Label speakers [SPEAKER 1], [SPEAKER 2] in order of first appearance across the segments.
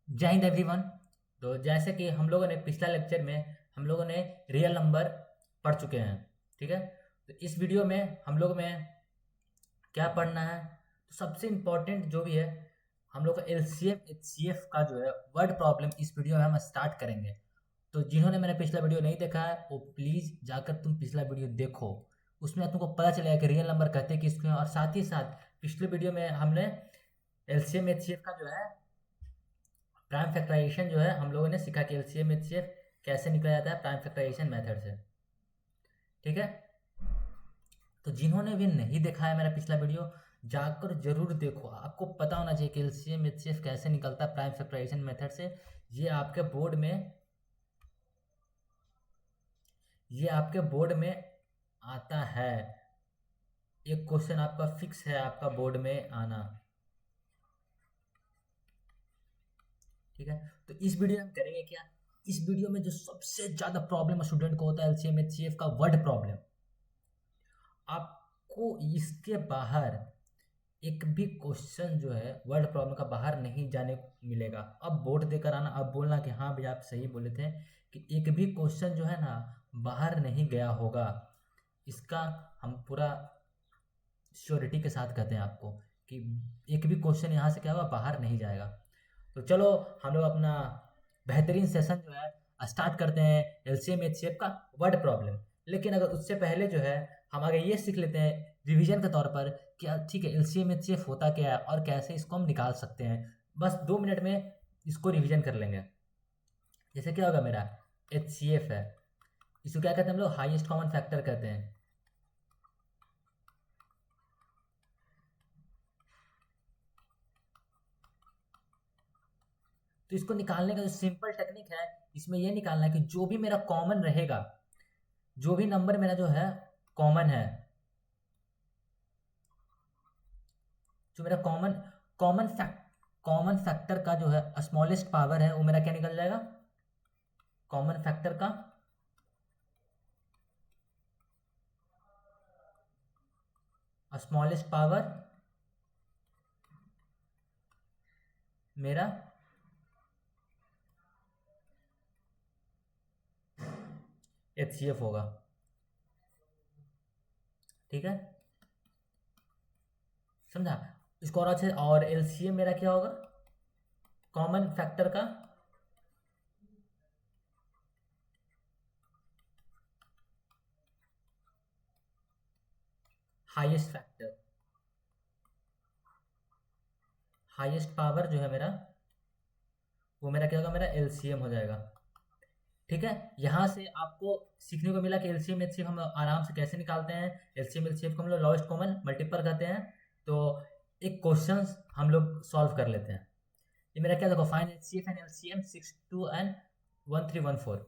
[SPEAKER 1] जय हिंद एवरीवन। तो जैसे कि हम लोगों ने पिछला लेक्चर में हम लोगों ने रियल नंबर पढ़ चुके हैं। ठीक है। तो इस वीडियो में हम लोग में क्या पढ़ना है, तो सबसे इम्पोर्टेंट जो भी है हम लोग का एलसीएम एचसीएफ का जो है वर्ड प्रॉब्लम इस वीडियो में हम स्टार्ट करेंगे। तो जिन्होंने मैंने पिछला वीडियो नहीं देखा है वो प्लीज़ जाकर तुम पिछला वीडियो देखो। उसमें तुमको पता चलेगा कि रियल नंबर कहते किसको हैं, और साथ ही साथ पिछले वीडियो में हमने एलसीएम एचसीएफ का जो है प्राइम फैक्टराइजेशन जो है हम लोगों ने सीखा कि एलसीएम एचसीएफ कैसे निकला जाता है प्राइम फैक्टराइजेशन मेथड से। ठीक है। तो जिन्होंने भी नहीं देखा है मेरा पिछला वीडियो, जाकर जरूर देखो। आपको पता होना चाहिए कि एलसीएम एचसीएफ कैसे निकलता है प्राइम फैक्टराइजेशन मेथड से। ये आपके बोर्ड में ये आपके बोर्ड में आता है। एक क्वेश्चन आपका फिक्स है आपका बोर्ड में आना। ठीक है। तो इस वीडियो में हम करेंगे क्या, इस वीडियो में जो सबसे ज़्यादा प्रॉब्लम स्टूडेंट को होता है एलसीएम एचसीएफ का वर्ड प्रॉब्लम, आपको इसके बाहर एक भी क्वेश्चन जो है वर्ड प्रॉब्लम का बाहर नहीं जाने को मिलेगा। अब बोर्ड देकर आना, अब बोलना कि हाँ भैया आप सही बोले थे कि एक भी क्वेश्चन जो है ना बाहर नहीं गया होगा। इसका हम पूरा श्योरिटी के साथ कहते हैं आपको कि एक भी क्वेश्चन यहाँ से क्या होगा बाहर नहीं जाएगा। तो चलो हम लोग अपना बेहतरीन सेशन जो है स्टार्ट करते हैं एलसीएम एचसीएफ का वर्ड प्रॉब्लम। लेकिन अगर उससे पहले जो है हम आगे ये सीख लेते हैं रिवीजन के तौर पर कि ठीक है एलसीएम एचसीएफ होता क्या है और कैसे इसको हम निकाल सकते हैं। बस 2 मिनट में इसको रिवीजन कर लेंगे। जैसे क्या होगा मेरा एचसीएफ है, इसको क्या कहते हैं हम लोग हाईएस्ट कॉमन फैक्टर कहते हैं। तो इसको निकालने का जो सिंपल टेक्निक है, इसमें यह निकालना है कि जो भी मेरा कॉमन रहेगा, जो भी नंबर मेरा जो है कॉमन है, जो मेरा common common fact common factor का जो है स्मॉलेस्ट पावर है वो मेरा क्या निकल जाएगा, कॉमन फैक्टर का स्मॉलेस्ट पावर मेरा एचसीएफ होगा। ठीक है, समझा। इसको और अच्छे, और एलसीएम मेरा क्या होगा, कॉमन फैक्टर का हाईएस्ट फैक्टर, हाईएस्ट पावर जो है मेरा वो मेरा क्या होगा, मेरा एलसीएम हो जाएगा। ठीक है। यहाँ से आपको सीखने को मिला कि एलसीएम एचसीएफ हम आराम से कैसे निकालते हैं। एलसीएम एचसीएफ को हम लोग लोएस्ट कॉमन मल्टीपल कहते हैं। तो एक क्वेश्चन हम लोग सॉल्व कर लेते हैं। ये मेरा क्या देखो, fine HCF and LCM 62 and 1314।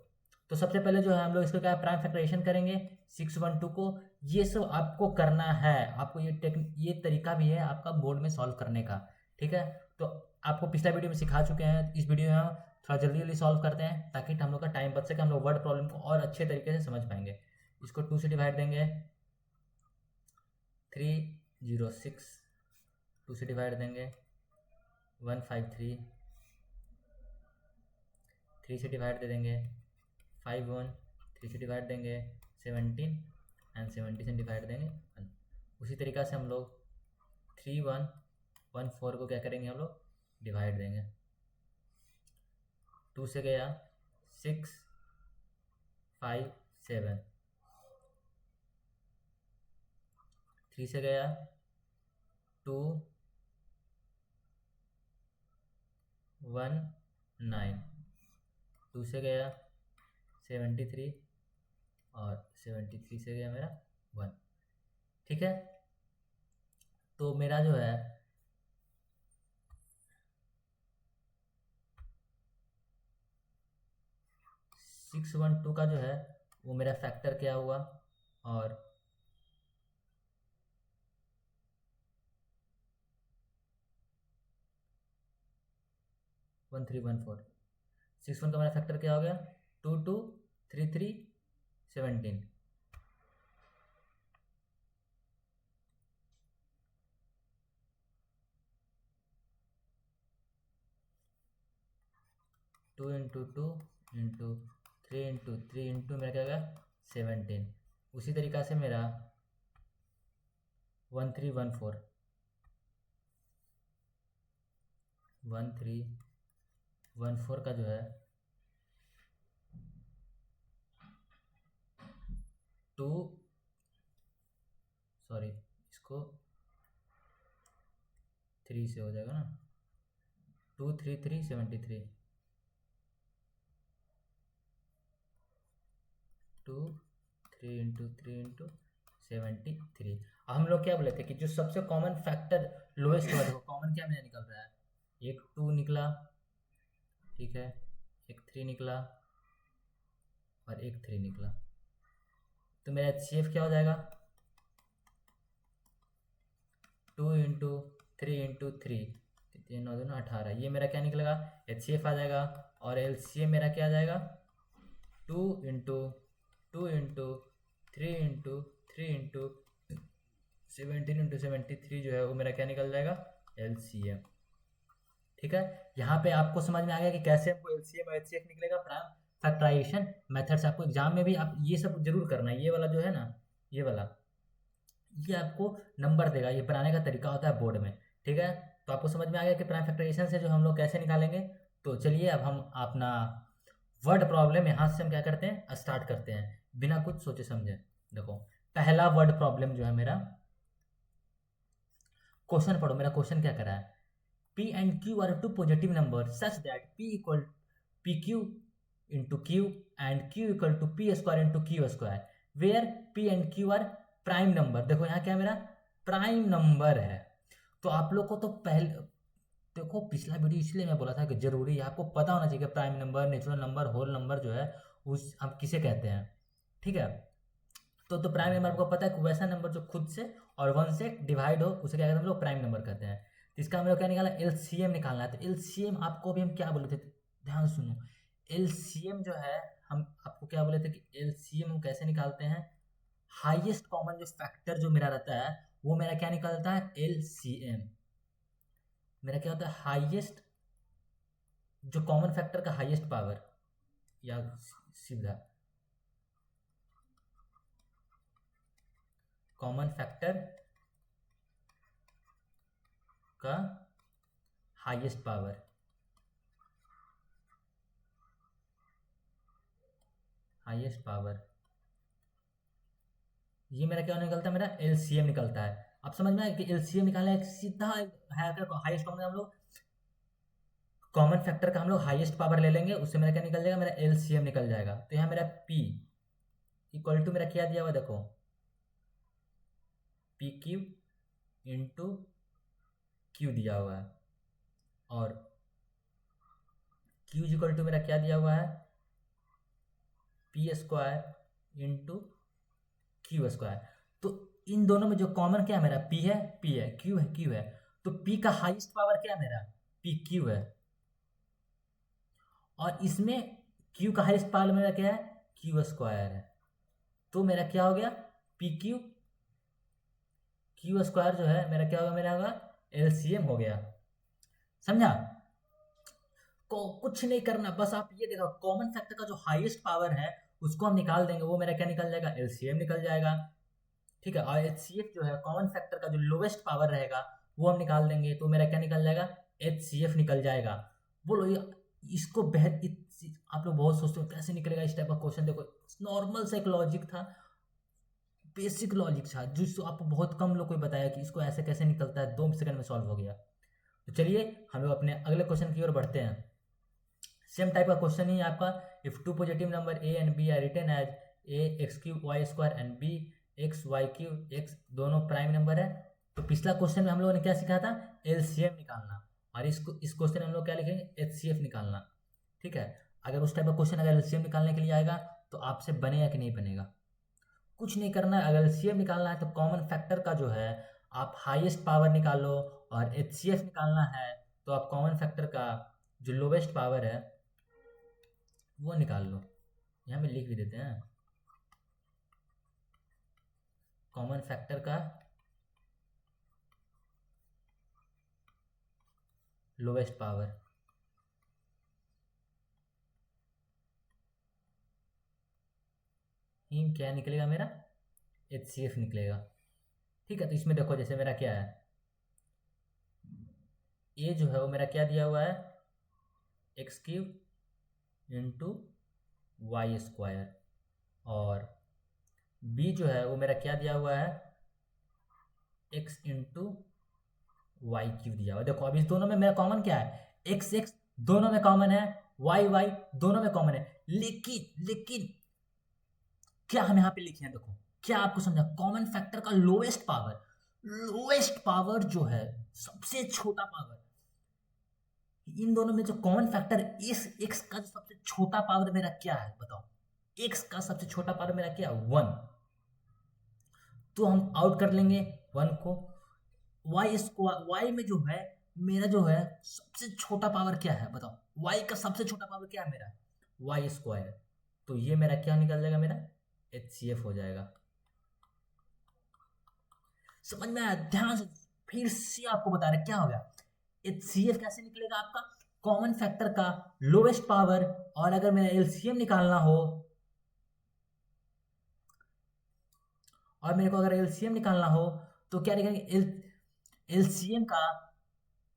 [SPEAKER 1] तो सबसे पहले जो है हम लोग इसको क्या प्राइम फैक्टराइजेशन करेंगे 612 को। ये सब आपको करना है, आपको ये तरीका भी है आपका बोर्ड में सॉल्व करने का। ठीक है। तो आपको पिछला वीडियो में सिखा चुके हैं, इस वीडियो में हम थोड़ा जल्दी जल्दी सॉल्व करते हैं ताकि हम लोग का टाइम बच सके, हम लोग वर्ड प्रॉब्लम को और अच्छे तरीके से समझ पाएंगे। इसको 2 से डिवाइड देंगे 306, 2 से डिवाइड देंगे 153, 3 से डिवाइड दे देंगे 51, 3 से डिवाइड देंगे 17 एंड 70 से डिवाइड देंगे 1। उसी तरीक़ा से हम लोग 3114 को क्या करेंगे, हम लोग डिवाइड देंगे। 2 से गया 6 5 7, 3 से गया 2 1 9, 2 से गया 73 और 73 से गया मेरा 1। ठीक है। तो मेरा जो है 612 का जो है वो मेरा फैक्टर क्या हुआ, और 1314, 61 का मेरा फैक्टर क्या हो गया 223317। 2 इंटू 2 इंटू 3 इंटू 3 इंटू मेरा क्या होगा 17। उसी तरीक़ा से मेरा 1314 1314 का जो है 2 सॉरी इसको 3 से हो जाएगा ना 23373 2 3 इंटू 3 इंटू 73। अब हम लोग क्या बोले थे कि जो सबसे कॉमन फैक्टर लोएस्ट हुआ देखो कॉमन क्या मेरा निकल रहा है, एक 2 निकला, ठीक है, एक 3 निकला और एक 3 निकला। तो मेरा HCF क्या हो जाएगा 2 इंटू 3 इंटू 3 3 9 2 18, ये मेरा क्या निकलेगा HCF आ जाएगा। और LCM मेरा क्या आ जाएगा 2 into 2 into 3 into 3 into 17 into 73 जो है वो मेरा क्या निकल जाएगा LCM। ठीक है, यहाँ पे आपको समझ में आ गया कि कैसे हमको LCM और HCF निकलेगा प्राइम फैक्टराइजेशन मेथड से। आपको एग्जाम में भी आप ये सब जरूर करना है, ये वाला जो है ना, ये वाला ये आपको नंबर देगा, ये बनाने का तरीका होता है बोर्ड में। ठीक है, तो आपको समझ में आ गया कि प्राइम फैक्टराइजेशन से जो हम लोग कैसे निकालेंगे। तो चलिए अब हम अपना वर्ड प्रॉब्लम यहाँ से हम क्या करते हैं स्टार्ट करते हैं बिना कुछ सोचे समझे। देखो पहला वर्ड प्रॉब्लम जो है मेरा, क्वेश्चन पढ़ो, मेरा क्वेश्चन क्या करा है, P and Q are two positive numbers such that P equal PQ into Q and Q equal to P square into Q square, where P and Q are prime number। देखो यहाँ क्या मेरा prime number है। तो आप लोग को तो पहले देखो पिछला वीडियो इसलिए मैं बोला था कि जरूरी है आपको पता होना चाहिए कि prime number, natural number, whole number जो है उस हम किसे कहते हैं। ठीक है, तो प्राइम नंबर आपको पता है कि वैसा नंबर जो खुद से और 1 से डिवाइड हो उसे क्या कहते हैं हम लोग प्राइम नंबर कहते हैं। इसका हम लोग क्या निकाला LCM निकालना है। तो LCM आपको भी हम क्या बोले थे, ध्यान सुनो, LCM जो है हम आपको क्या बोले थे कि LCM हम कैसे निकालते हैं, हाईएस्ट कॉमन जो फैक्टर जो मेरा रहता है वो मेरा क्या निकलता है LCM। मेरा क्या होता है हाईएस्ट जो कॉमन फैक्टर का हाईएस्ट पावर, या सीधा कॉमन फैक्टर का हाईएस्ट पावर, हाईएस्ट पावर, ये मेरा क्या निकलता है मेरा LCM निकलता है। अब समझ में आया कि LCM निकालना है सीधा है हाईएस्ट कॉमन, हम लोग कॉमन फैक्टर का हम लोग हाईएस्ट पावर ले लेंगे, उससे मेरा क्या निकल जाएगा मेरा LCM निकल जाएगा। तो यहाँ मेरा P इक्वल टू मेरा क्या दिया हुआ देखो PQ इंटू Q दिया हुआ है, और Q इक्वल टू मेरा क्या दिया हुआ है P square into Q square. तो इन दोनों में जो कॉमन क्या है मेरा P है, P है, Q है, Q है। तो P का हाईएस्ट पावर क्या है मेरा PQ है, और इसमें Q का हाईएस्ट पावर मेरा क्या है Q स्क्वायर है। तो मेरा क्या हो गया PQ Q स्क्वायर जो है मेरा क्या होगा, मेरा होगा LCM हो गया। समझा, को कुछ नहीं करना, बस आप ये देखो कॉमन फैक्टर का जो हाईएस्ट पावर है उसको हम निकाल देंगे, वो मेरा क्या निकल जाएगा LCM निकल जाएगा। ठीक है, और HCF जो है कॉमन फैक्टर का जो लोवेस्ट पावर रहेगा वो हम निकाल देंगे, तो मेरा क्या निकल जाएगा HCF निकल जाएगा। बोलो ये इसको आप लोग बहुत सोचते हो कैसे निकलेगा इस टाइप का क्वेश्चन। देखो नॉर्मल सा एक लॉजिक था, बेसिक लॉजिक था, जिसको आपको बहुत कम लोग को बताया कि इसको ऐसे कैसे निकलता है, 2 सेकंड में सॉल्व हो गया। तो चलिए हम लोग अपने अगले क्वेश्चन की ओर बढ़ते हैं। सेम टाइप का क्वेश्चन ही आपका, if two positive number A and B are written as AX³ Y² and BXY³ X दोनों प्राइम नंबर है। तो पिछला क्वेश्चन में हम लोगों ने क्या सीखा था LCM निकालना, और इस क्वेश्चन में हम लोग क्या लिखेंगे HCF निकालना। ठीक है, अगर उस टाइप का क्वेश्चन अगर LCM निकालने के लिए आएगा तो आपसे बनेगा कि नहीं बनेगा, कुछ नहीं करना है। अगर LCM निकालना है तो कॉमन फैक्टर का जो है आप हाईएस्ट पावर निकालो, और HCF निकालना है तो आप कॉमन फैक्टर का जो लोवेस्ट पावर है वो निकाल लो। यहाँ में लिख भी देते हैं कॉमन फैक्टर का लोवेस्ट पावर। ही क्या निकलेगा मेरा, HCF निकलेगा। ठीक है, तो इसमें देखो जैसे मेरा क्या है, ये जो है वो मेरा क्या दिया हुआ है, x³ इंटू y², और b जो है वो मेरा क्या दिया हुआ है, x इंटू y³ दिया हुआ है। देखो अब इस दोनों में मेरा कॉमन क्या है, x दोनों में कॉमन है, y दोनों में कॉमन है, लेकिन क्या हम यहाँ पे लिखे हैं, देखो क्या आपको समझा, कॉमन फैक्टर का लोएस्ट पावर जो है, सबसे छोटा पावर, इन दोनों में जो कॉमन फैक्टर, इस x का सबसे छोटा पावर मेरा क्या है बताओ, x का सबसे छोटा पावर मेरा क्या है, 1, तो हम आउट कर लेंगे 1 को। y में जो है मेरा जो है सबसे छोटा पावर क्या है बताओ, y का सबसे छोटा पावर क्या है मेरा, y², तो ये मेरा क्या निकल जाएगा, मेरा HCF हो जाएगा। समझ में आया, ध्यान से फिर से आपको बता रहे क्या हो गया, HCF कैसे निकलेगा आपका, कॉमन फैक्टर का लोवेस्ट पावर, और अगर मेरा LCM निकालना हो, और मेरे को अगर LCM निकालना हो तो क्या निकालेंगे, LCM का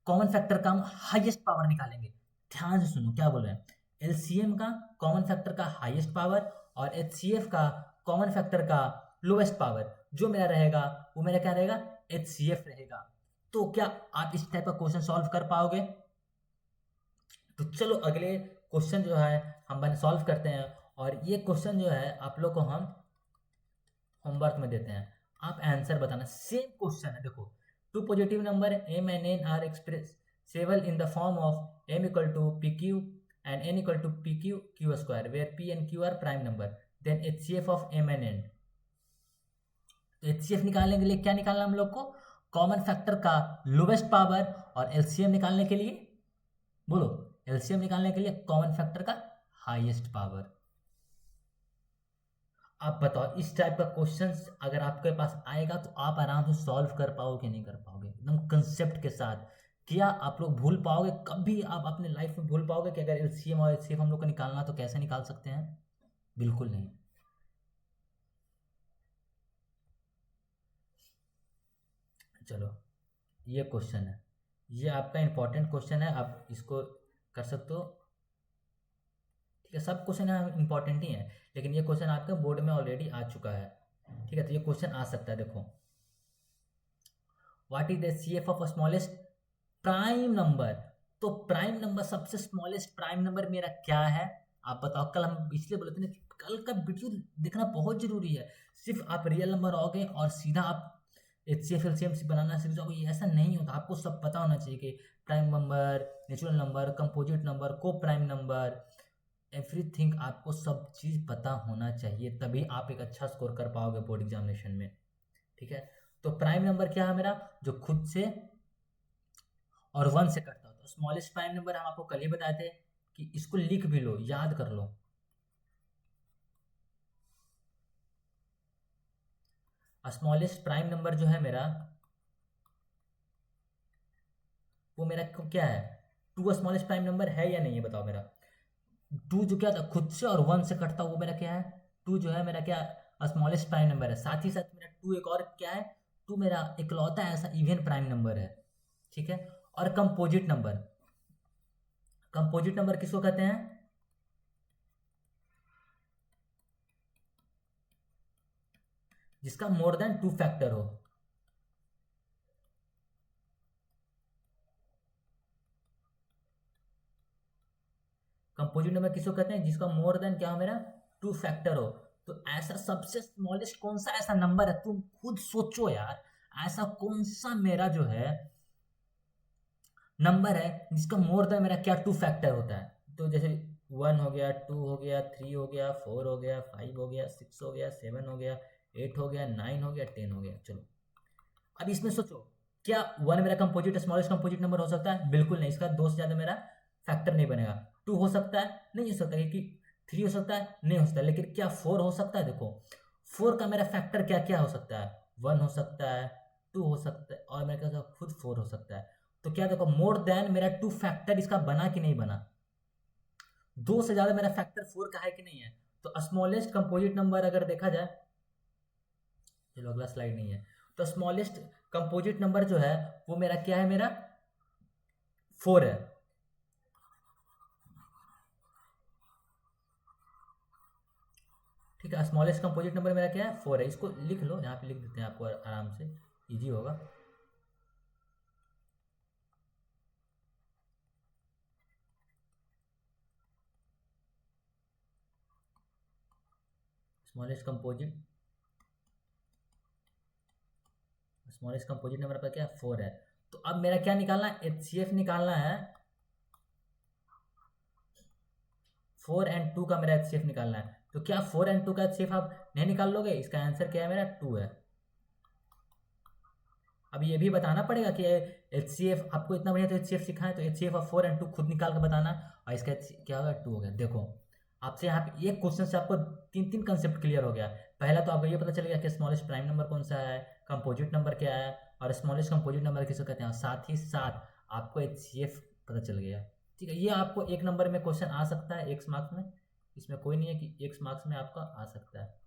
[SPEAKER 1] कॉमन फैक्टर का हम हाईएस्ट पावर निकालेंगे। ध्यान से सुनो क्या बोल रहे हैं, LCM का कॉमन फैक्टर का हाईएस्ट पावर और HCF का कॉमन फैक्टर का लोवेस्ट पावर जो मेरा रहेगा वो मेरा क्या रहेगा, HCF रहेगा। तो क्या आप इस टाइप का क्वेश्चन सॉल्व कर पाओगे, तो चलो अगले क्वेश्चन जो है हम सॉल्व करते हैं, और ये क्वेश्चन जो है आप लोग को हम होमवर्क में देते हैं, आप आंसर बताना, सेम क्वेश्चन है। देखो, two positive number m and n are expressible in the form of m equal to pq and n equal to pq q² where p and q are prime number, then HCF of m and n। तो HCF निकालने के लिए क्या निकालना हम लोग को, common factor का लोवेस्ट पावर, और LCM निकालने के लिए, बोलो, LCM निकालने के लिए कॉमन फैक्टर का हाईएस्ट पावर। आप बताओ इस टाइप का क्वेश्चंस अगर आपके पास आएगा तो आप आराम से सॉल्व कर पाओगे नहीं कर पाओगे, एकदम कंसेप्ट के साथ। क्या आप लोग भूल पाओगे, कभी आप अपने लाइफ में भूल पाओगे कि अगर LCM और HCF हम लोग को निकालना तो कैसे निकाल सकते हैं, बिल्कुल नहीं। चलो ये क्वेश्चन है, ये आपका इंपॉर्टेंट क्वेश्चन है, आप इसको कर सकते हो। ठीक है, सब क्वेश्चन इंपॉर्टेंट ही है, लेकिन ये क्वेश्चन आपके बोर्ड में ऑलरेडी आ चुका है। ठीक है, तो ये क्वेश्चन आ सकता है। देखो, what is the CF of smallest prime number, तो प्राइम नंबर, सबसे स्मॉलेस्ट प्राइम नंबर मेरा क्या है, आप बताओ। कल हम इसलिए बोले थे ना कि कल का वीडियो देखना बहुत जरूरी है, सिर्फ आप रियल नंबर आओगे और सीधा आप HCF LCM बनाना सीख जाओगे, ये ऐसा नहीं होता। आपको सब पता होना चाहिए कि prime number, natural number, composite number, को प्राइम नंबर, एवरीथिंग आपको सब चीज़ पता होना चाहिए, तभी आप एक अच्छा स्कोर कर पाओगे बोर्ड एग्जामिनेशन में। ठीक है, तो प्राइम नंबर क्या है मेरा, जो खुद से और 1 से कटता हो। तो स्मॉलेस्ट प्राइम नंबर हम आपको कल ही बताए थे कि इसको लिख भी लो, याद कर लो। स्मॉलेस्ट प्राइम नंबर जो है मेरा, वो मेरा क्या है, 2 स्मॉलेस्ट प्राइम नंबर है या नहीं है बताओ। मेरा 2 जो क्या था खुद से और 1 से कटता, वो मेरा क्या है, 2 जो है मेरा क्या स्मॉलेस्ट प्राइम नंबर है। साथ ही साथ मेरा 2 एक और क्या है, 2 मेरा इकलौता ऐसा इवन प्राइम नंबर है। ठीक है, और कंपोजिट नंबर, कंपोजिट नंबर किसको कहते हैं, जिसका मोर देन 2 फैक्टर हो। कंपोजिट नंबर किसको कहते हैं, जिसका मोर देन क्या हो मेरा 2 फैक्टर हो। तो ऐसा सबसे स्मॉलेस्ट कौन सा ऐसा नंबर है, तुम खुद सोचो यार, ऐसा कौन सा मेरा जो है नंबर है जिसका मोर देन मेरा क्या 2 फैक्टर होता है। तो जैसे 1 हो गया, 2 हो गया, 3 हो गया, 4 हो गया, 5 हो गया, 6 हो गया, 7 हो गया, 8 हो गया, 9 हो गया, 10 हो गया। चलो अब इसमें सोचो, क्या 1 मेरा कंपोजिट स्मॉलेस्ट कंपोजिट नंबर हो सकता है, बिल्कुल नहीं, इसका 2 से ज़्यादा मेरा फैक्टर नहीं बनेगा। 2 हो सकता है, नहीं हो सकता, क्योंकि 3 हो सकता है, नहीं हो सकता, लेकिन क्या 4 हो सकता है, देखो 4 का मेरा फैक्टर क्या क्या हो सकता है, 1 हो सकता है, 2 हो सकता है, और मेरा क्या खुद 4 हो सकता है। तो क्या देखो मोर देन मेरा 2 फैक्टर इसका बना कि नहीं बना, 2 से ज़्यादा मेरा फैक्टर 4 का है कि नहीं है, तो स्मॉलेस्ट कंपोजिट नंबर अगर देखा जाए, चलो अगला स्लाइड नहीं है, तो स्मॉलेस्ट कंपोजिट नंबर जो है वो मेरा क्या है, मेरा 4 है। ठीक है, स्मॉलेस्ट कंपोजिट नंबर मेरा क्या है, 4 है। इसको लिख लो, यहाँ पे लिख देते हैं, आपको आराम से इजी होगा। स्मॉलेस्ट कंपोजिट नंबर पर क्या 4 है। तो अब मेरा क्या निकालना है, HCF निकालना है। 4 एंड 2 का मेरा HCF निकालना है। तो क्या 4 एंड 2 का HCF आप नहीं निकाल लोगे? इसका आंसर क्या है, मेरा 2 है। अब ये भी बताना पड़ेगा कि HCF आपको इतना बढ़िया तो HCF सिखाएं, तो HCF ऑफ 4 एंड 2 खुद निकाल के बताना। और इसका क्या होगा, 2 हो गया। देखो आपसे यहाँ पे एक क्वेश्चन से आपको तीन कंसेप्ट क्लियर हो गया। पहला तो आपको ये पता चल गया कि स्मॉलेस्ट प्राइम नंबर कौन सा है, कंपोजिट नंबर क्या है, और स्मॉलेस्ट कंपोजिट नंबर किसको कहते हैं। साथ ही साथ आपको HCF पता चल गया। ठीक है, ये आपको 1 नंबर में क्वेश्चन आ सकता है, 1 मार्क्स में। इसमें कोई नहीं है कि 1 मार्क्स में आपका आ सकता है।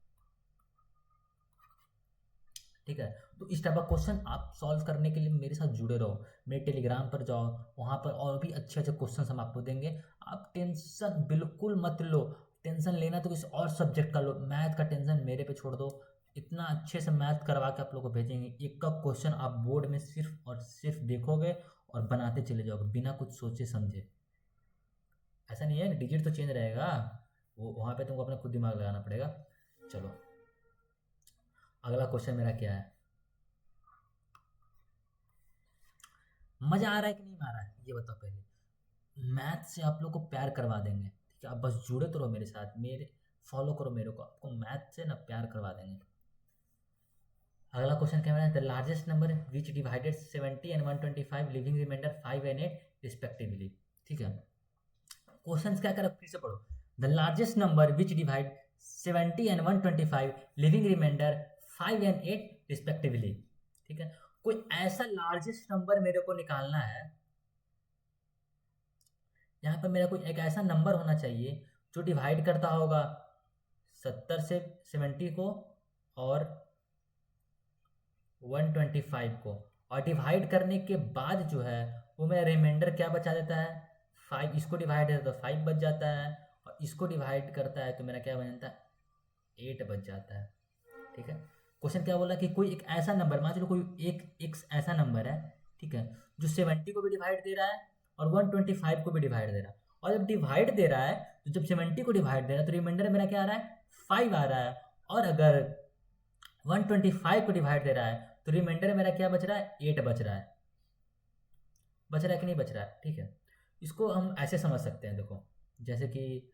[SPEAKER 1] ठीक है, तो इस टाइप का क्वेश्चन आप सॉल्व करने के लिए मेरे साथ जुड़े रहो। मेरे टेलीग्राम पर जाओ, वहाँ पर और भी अच्छे अच्छे क्वेश्चन हम आपको देंगे। आप टेंशन बिल्कुल मत लो। टेंशन लेना तो किसी और सब्जेक्ट का लो, मैथ का टेंशन मेरे पे छोड़ दो। इतना अच्छे से मैथ करवा के आप लोगों को भेजेंगे। एक का क्वेश्चन आप बोर्ड में सिर्फ और सिर्फ देखोगे और बनाते चले जाओगे बिना कुछ सोचे समझे। ऐसा नहीं है, डिजिट तो चेंज रहेगा, वो वहाँ पे तुमको अपना खुद दिमाग लगाना पड़ेगा। चलो अगला क्वेश्चन मेरा क्या है, मजा आ रहा है कि नहीं आ रहा है ये बताओ पहले। मैथ से आप लोग को प्यार करवा देंगे। ठीक है, आप बस जुड़े तो रहो मेरे साथ, मेरे फॉलो करो मेरे को, आपको मैथ से ना प्यार करवा देंगे। अगला क्वेश्चन क्या है, the largest number which divided 70 and 125 leaving remainder 5 and 8 respectively. ठीक है, क्वेश्चन क्या कर फिर से पढ़ो। The largest number which divide 70 and 125 leaving remainder 5 and 8 respectively. ठीक है, कोई ऐसा लार्जेस्ट नंबर मेरे को निकालना है। यहाँ पर मेरा कोई एक ऐसा नंबर होना चाहिए जो डिवाइड करता होगा 70 से 70 को और 125 को, और डिवाइड करने के बाद जो है वो मेरा रिमाइंडर क्या बचा देता है, 5। इसको डिवाइड करता है तो 5 बच जाता है, और इसको डिवाइड करता है तो मेरा क्या बन जाता है, 8 बच जाता है। ठीक है, क्वेश्चन क्या बोला कि कोई एक ऐसा नंबर, मान चलो कोई एक ऐसा नंबर है, ठीक है, जो 70 को भी डिवाइड दे रहा है और 125 को भी डिवाइड दे रहा है। और जब डिवाइड दे रहा है, तो जब 70 को डिवाइड दे रहा है तो रिमाइंडर मेरा क्या आ रहा है, 5 आ रहा है। और अगर 125 को डिवाइड दे रहा है तो रिमाइंडर मेरा क्या बच रहा है, 8 बच रहा है। बच रहा है कि नहीं बच रहा है? ठीक है, इसको हम ऐसे समझ सकते हैं। देखो जैसे कि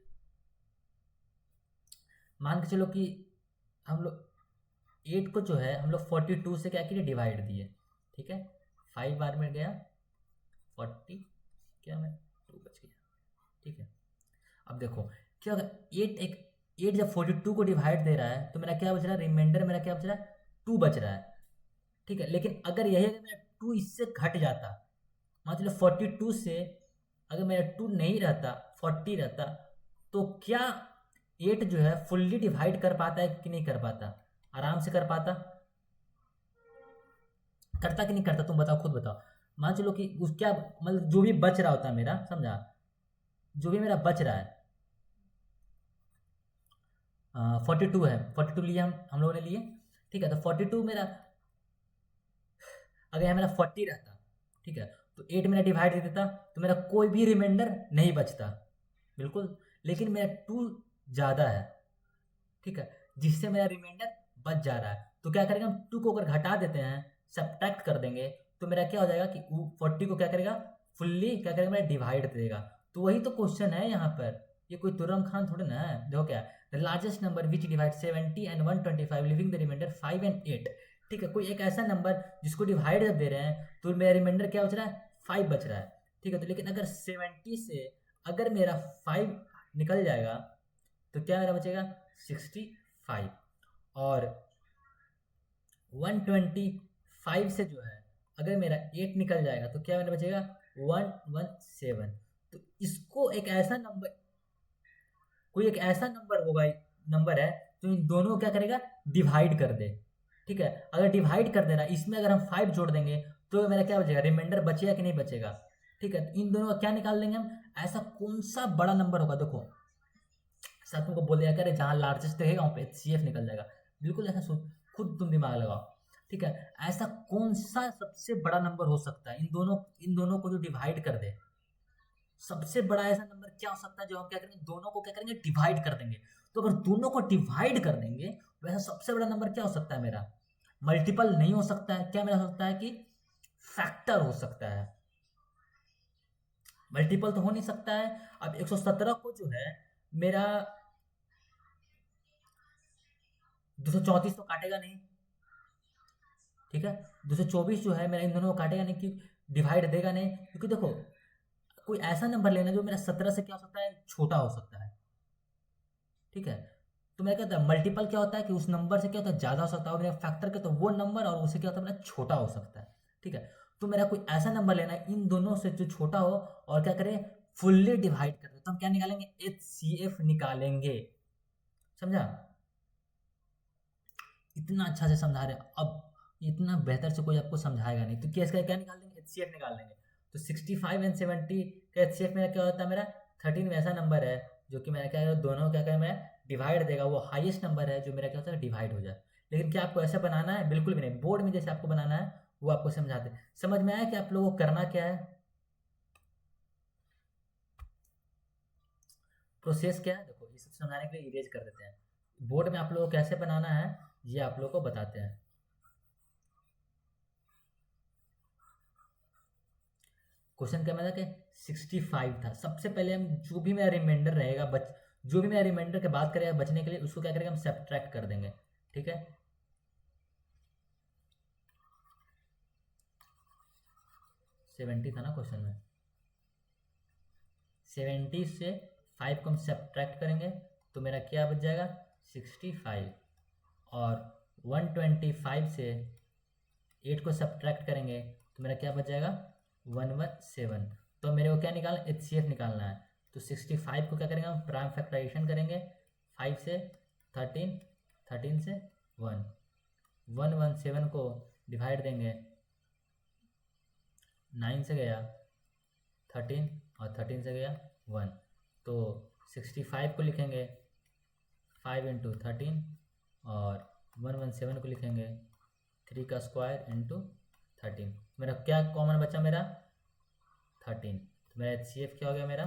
[SPEAKER 1] मान के चलो कि हम लोग 8 को जो है हम लोग 42 से क्या किए, डिवाइड दिए। ठीक है, 5 बार में गया 40, क्या में 2 बच गया। ठीक है, अब देखो क्या होगा, 8 जब 42 को डिवाइड दे रहा है तो मेरा क्या बच रहा है, रिमाइंडर मेरा क्या बच रहा है, 2 बच रहा है। ठीक है, लेकिन अगर यही अगर मेरा 2 इससे घट जाता, मान चलो 42 से अगर मेरा 2 नहीं रहता, 40 रहता, तो क्या 8 जो है फुल्ली डिवाइड कर पाता है कि नहीं कर पाता? आराम से कर पाता। करता कि नहीं करता, तुम बताओ, खुद बताओ। मान चलो कि उस क्या मतलब जो भी बच रहा होता मेरा, समझा, जो भी मेरा बच रहा है 42 है, 42 लिए हम लोगों ने लिए। ठीक है, तो 42 मेरा, अगर यहाँ मेरा 40 रहता, ठीक है, तो 8 मेरा डिवाइड दे देता तो मेरा कोई भी रिमाइंडर नहीं बचता, बिल्कुल। लेकिन मेरा 2 ज़्यादा है, ठीक है, जिससे मेरा रिमाइंडर बच जा रहा है। तो क्या करेंगे, हम 2 को अगर घटा देते हैं, सब्ट्रैक्ट कर देंगे, तो मेरा क्या हो जाएगा कि 40 को क्या करेगा, फुल्ली क्या करेगा, मेरा डिवाइड देगा। तो वही तो क्वेश्चन है यहाँ पर, ये कोई तुरंग खान थोड़ी ना है। देखो क्या, the largest number which divide 70 and 125 leaving the remainder 5 and 8। ठीक है, कोई एक ऐसा नंबर जिसको डिवाइड दे रहे हैं तो मेरा रिमाइंडर क्या बच रहा है, 5 बच रहा है। ठीक है, तो लेकिन अगर 70 से अगर मेरा 5 निकल जाएगा तो क्या मेरा बचेगा, 65। और 125 से जो है अगर मेरा 8 निकल जाएगा तो क्या मेरा बचेगा, 117। तो इसको एक ऐसा नंबर, कोई एक ऐसा नंबर होगा नंबर है तो इन दोनों को क्या करेगा, डिवाइड कर दे। ठीक है, अगर डिवाइड कर देना, इसमें अगर हम 5 जोड़ देंगे तो मेरा क्या बचेगा, रिमाइंडर बचेगा कि नहीं बचेगा। ठीक है, तो इन दोनों का क्या निकाल देंगे हम, ऐसा कौन सा बड़ा नंबर होगा। देखो सर तुमको बोल दिया करे जहाँ लार्जेस्ट रहेगा वहाँ पे HCF निकल जाएगा, बिल्कुल ऐसा सोच, खुद तुम दिमाग लगाओ। ठीक है, ऐसा कौन सा सबसे बड़ा नंबर हो सकता है इन दोनों को जो डिवाइड कर दे, सबसे बड़ा ऐसा नंबर क्या हो सकता है जो हम क्या करेंगे, दोनों को क्या करेंगे, डिवाइड कर देंगे। तो अगर दोनों को डिवाइड कर देंगे तो ऐसा सबसे बड़ा नंबर क्या हो सकता है मेरा, मल्टीपल नहीं हो सकता है, क्या मेरा हो सकता है कि फैक्टर हो सकता है, मल्टीपल तो हो नहीं सकता है। अब 117 को जो है मेरा 234 तो काटेगा नहीं। ठीक है, 224 जो है मेरा इन दोनों को काटेगा नहीं, कि डिवाइड देगा नहीं, क्योंकि देखो कोई ऐसा नंबर लेना जो मेरा 17 से क्या हो सकता है, छोटा हो सकता है। ठीक है, तो मैं कहता मल्टीपल क्या होता है कि उस नंबर से क्या होता है, ज़्यादा हो सकता है, और मेरा फैक्टर क्या, तो वो नंबर और उसे क्या होता है मेरा छोटा हो सकता है। ठीक है, तो मेरा कोई ऐसा नंबर लेना है इन दोनों से जो छोटा हो, और क्या करें, फुल्ली डिवाइड कर दे, तो हम क्या निकालेंगे, HCF निकालेंगे। समझा, इतना अच्छा से समझा रहे हैं। अब इतना बेहतर से कोई आपको समझाएगा नहीं, तो क्या इसका क्या निकाल देंगे, HCF निकाल देंगे। तो 65 एंड 70 का HCF मेरा क्या होता है, मेरा 13 वैसा नंबर है जो कि मेरा क्या है, दोनों क्या करें, मैं डिवाइड देगा, वो हाईएस्ट नंबर है जो मेरा क्या होता है, डिवाइड हो जाए। लेकिन क्या आपको ऐसा बनाना है, बिल्कुल भी नहीं, बोर्ड में जैसे आपको बनाना है वो आपको समझाते हैं। समझ में आया कि आप लोगों को करना क्या है, प्रोसेस क्या है। देखो ये सब समझाने के लिए इरेज कर देते हैं, बोर्ड में आप लोगों को कैसे बनाना है ये आप लोगों को बताते हैं। क्वेश्चन क्या, मतलब कि 65 था। सबसे पहले हम जो भी मेरा रिमाइंडर रहेगा जो भी मेरा रिमाइंडर के बात करेगा बचने के लिए, उसको क्या करेंगे, हम सब्ट्रैक्ट कर देंगे। ठीक है, 70 था ना क्वेश्चन में, 70 से 5 को हम सब्ट्रैक्ट करेंगे तो मेरा क्या बच जाएगा, 65। और 125 से 8 को सब्ट्रैक्ट करेंगे तो मेरा क्या बच जाएगा, 117। तो मेरे को क्या निकालना, HCF निकालना है। तो 65 को क्या करेंगे, हम प्राइम फैक्टराइजेशन करेंगे, 5 से 13, 13 से 1, 117 को डिवाइड देंगे, 9 से गया 13, और 13 से गया 1। तो 65 को लिखेंगे 5 इंटू 13, और 117 को लिखेंगे 3 का स्क्वायर इंटू 13। मेरा क्या कॉमन बचा, मेरा 13। तो मेरा HCF क्या हो गया, मेरा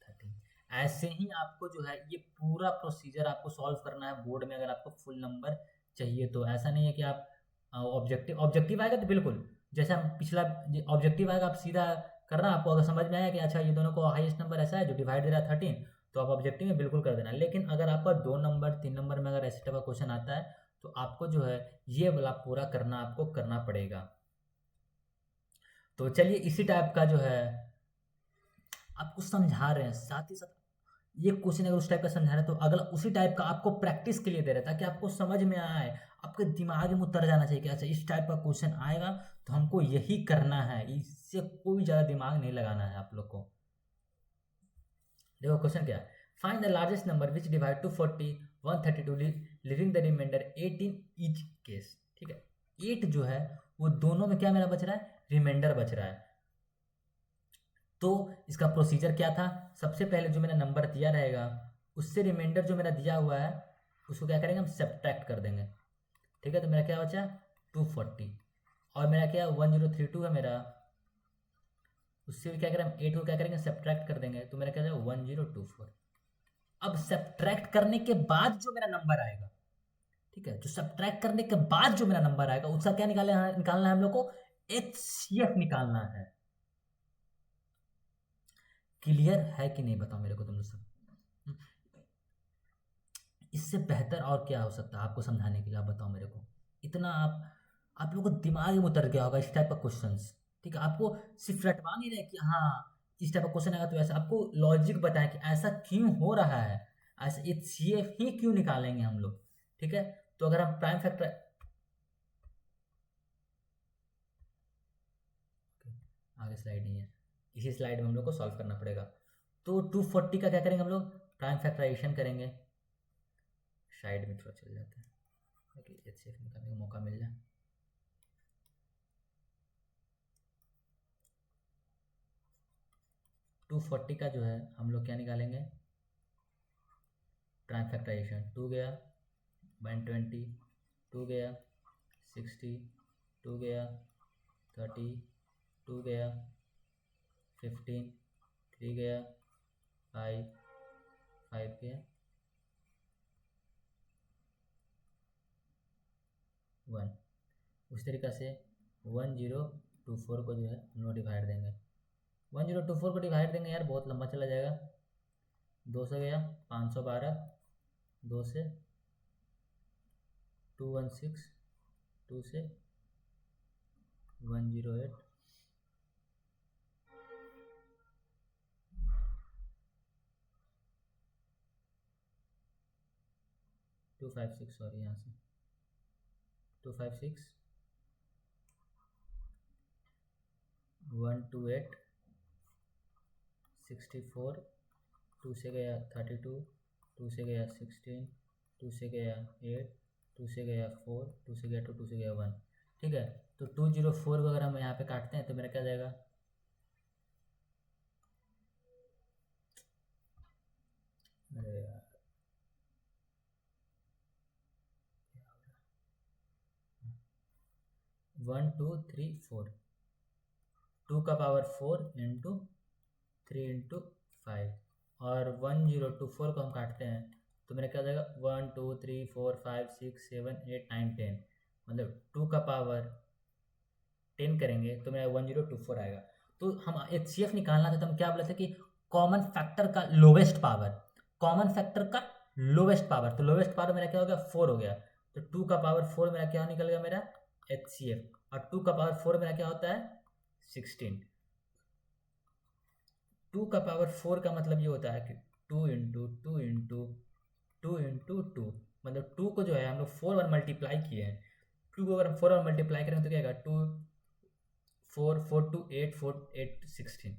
[SPEAKER 1] 13। ऐसे ही आपको जो है ये पूरा प्रोसीजर आपको सॉल्व करना है बोर्ड में, अगर आपको फुल नंबर चाहिए तो। ऐसा नहीं है कि आप ऑब्जेक्टिव ऑब्जेक्टिव आएगा तो बिल्कुल जैसे हम पिछला ऑब्जेक्टिव आएगा, आप सीधा करना, आपको अगर समझ में आया कि अच्छा ये दोनों को हाईएस्ट नंबर ऐसा है जो डिवाइड दे रहा है 13, तो आप ऑब्जेक्टिव में बिल्कुल कर देना। लेकिन अगर आपका 2 नंबर 3 नंबर में अगर ऐसे टाइप का क्वेश्चन आता है तो आपको जो है ये वाला पूरा करना आपको करना पड़ेगा। तो चलिए इसी टाइप का जो है आपको समझा रहे हैं, साथ ही साथ ये क्वेश्चन अगर उस टाइप का समझा रहे हैं तो अगला उसी टाइप का आपको प्रैक्टिस के लिए दे रहे हैं, ताकि आपको समझ में आए, आपके दिमाग में उतर जाना चाहिए कि अच्छा इस टाइप का क्वेश्चन आएगा तो हमको यही करना है, इससे कोई ज़्यादा दिमाग नहीं लगाना है आप लोग को। देखो क्वेश्चन क्या है, find the largest number which divide 240 132 leaving the remainder 8 in each case. ठीक है, 8 जो है वो दोनों में क्या मेरा बच रहा है, रिमाइंडर बच रहा है। तो इसका प्रोसीजर क्या था, सबसे पहले जो मेरा नंबर दिया रहेगा उससे रिमाइंडर जो मेरा दिया हुआ है उसको क्या करेंगे, हम सब्ट्रैक्ट कर देंगे। ठीक है, तो मेरा क्या बचा 240, और मेरा क्या 1032 है मेरा, उससे भी क्या करें, हम 8 को क्या करेंगे, सब्ट्रैक्ट कर देंगे, तो मेरा क्या जाएगा 1024। अब सब्ट्रैक्ट करने के बाद जो मेरा नंबर आएगा, ठीक है, जो सब्ट्रैक्ट करने के बाद जो मेरा नंबर आएगा उसका क्या निकालना है हम लोग को, HCF निकालना है। क्लियर है कि नहीं बताओ मेरे को तुम लोग सब। हम्म, इससे बेहतर और क्या हो सकता है आपको समझाने के लिए, आप बताओ मेरे को। इतना आप लोगों को दिमाग में उतर गया होगा इस टाइप का क्वेश्चंस। ठीक है, आपको सिर्फ रटवा नहीं रहे कि हाँ इस टाइप का क्वेश्चन आएगा तो ऐसा, आपको लॉजिक बताएं कि ऐसा क्यों हो रहा है, ऐसा HCF ही क्यों निकालेंगे हम लोग। ठीक है, तो अगर हम प्राइम फैक्टर, आगे स्लाइड नहीं है, इसी स्लाइड में हम लोग को सॉल्व करना पड़ेगा। तो 240 का क्या करेंगे हम लोग, प्राइम फैक्टराइजेशन करेंगे, साइड में थोड़ा चल जाते हैं ताकि HCF निकालने का मौका मिल जाए। टू 40 का जो है हम लोग क्या निकालेंगे, प्राइम फैक्टराइजेशन। 2 गया 120, 2 गया 60, 2 गया 30, 2 गया 15, 3 गया 5, 5 गया 1। उस तरीक़ा से 1024 को जो है हम लोग डिवाइड देंगे, 1024 को डिवाइड देंगे यार, बहुत लंबा चला जाएगा। 2 से गया 512, 2 से 216, 2 से 108, 256, सॉरी यहाँ से 256, 128, 64, 2 से गया 32, 2 से गया 16, 2 से गया 8, 2 से गया 4, 2 से गया 2, 2 से गया 1। ठीक है, तो 204 को अगर हम यहाँ पे काटते हैं तो मेरा क्या जाएगा, अरे यार 1 2 3 4, 2 का पावर 4 इंटू 3 इंटू 5, और 1024 को हम काटते हैं तो मेरा क्या हो जाएगा 1 2 3 4 5 6 7 8 9 10, मतलब 2 का पावर 10 करेंगे तो मेरा 1024 आएगा। तो हम HCF निकालना था तो हम क्या बोले थे कि कॉमन फैक्टर का लोवेस्ट पावर, कॉमन फैक्टर का लोवेस्ट पावर, तो लोवेस्ट पावर मेरा क्या हो गया 4 हो गया, तो 2 का पावर 4 मेरा क्या निकल गया मेरा HCF, और 2 का पावर 4 मेरा क्या होता है 16। 2 का पावर 4 का मतलब ये होता है कि 2 इंटू 2 इंटू 2 इंटू 2, मतलब 2 को जो है हम लोग 4 बार मल्टीप्लाई किए हैं, 2 को अगर हम 4 बार मल्टीप्लाई करेंगे तो क्या आएगा 2 4 4 2 8 4 8 16।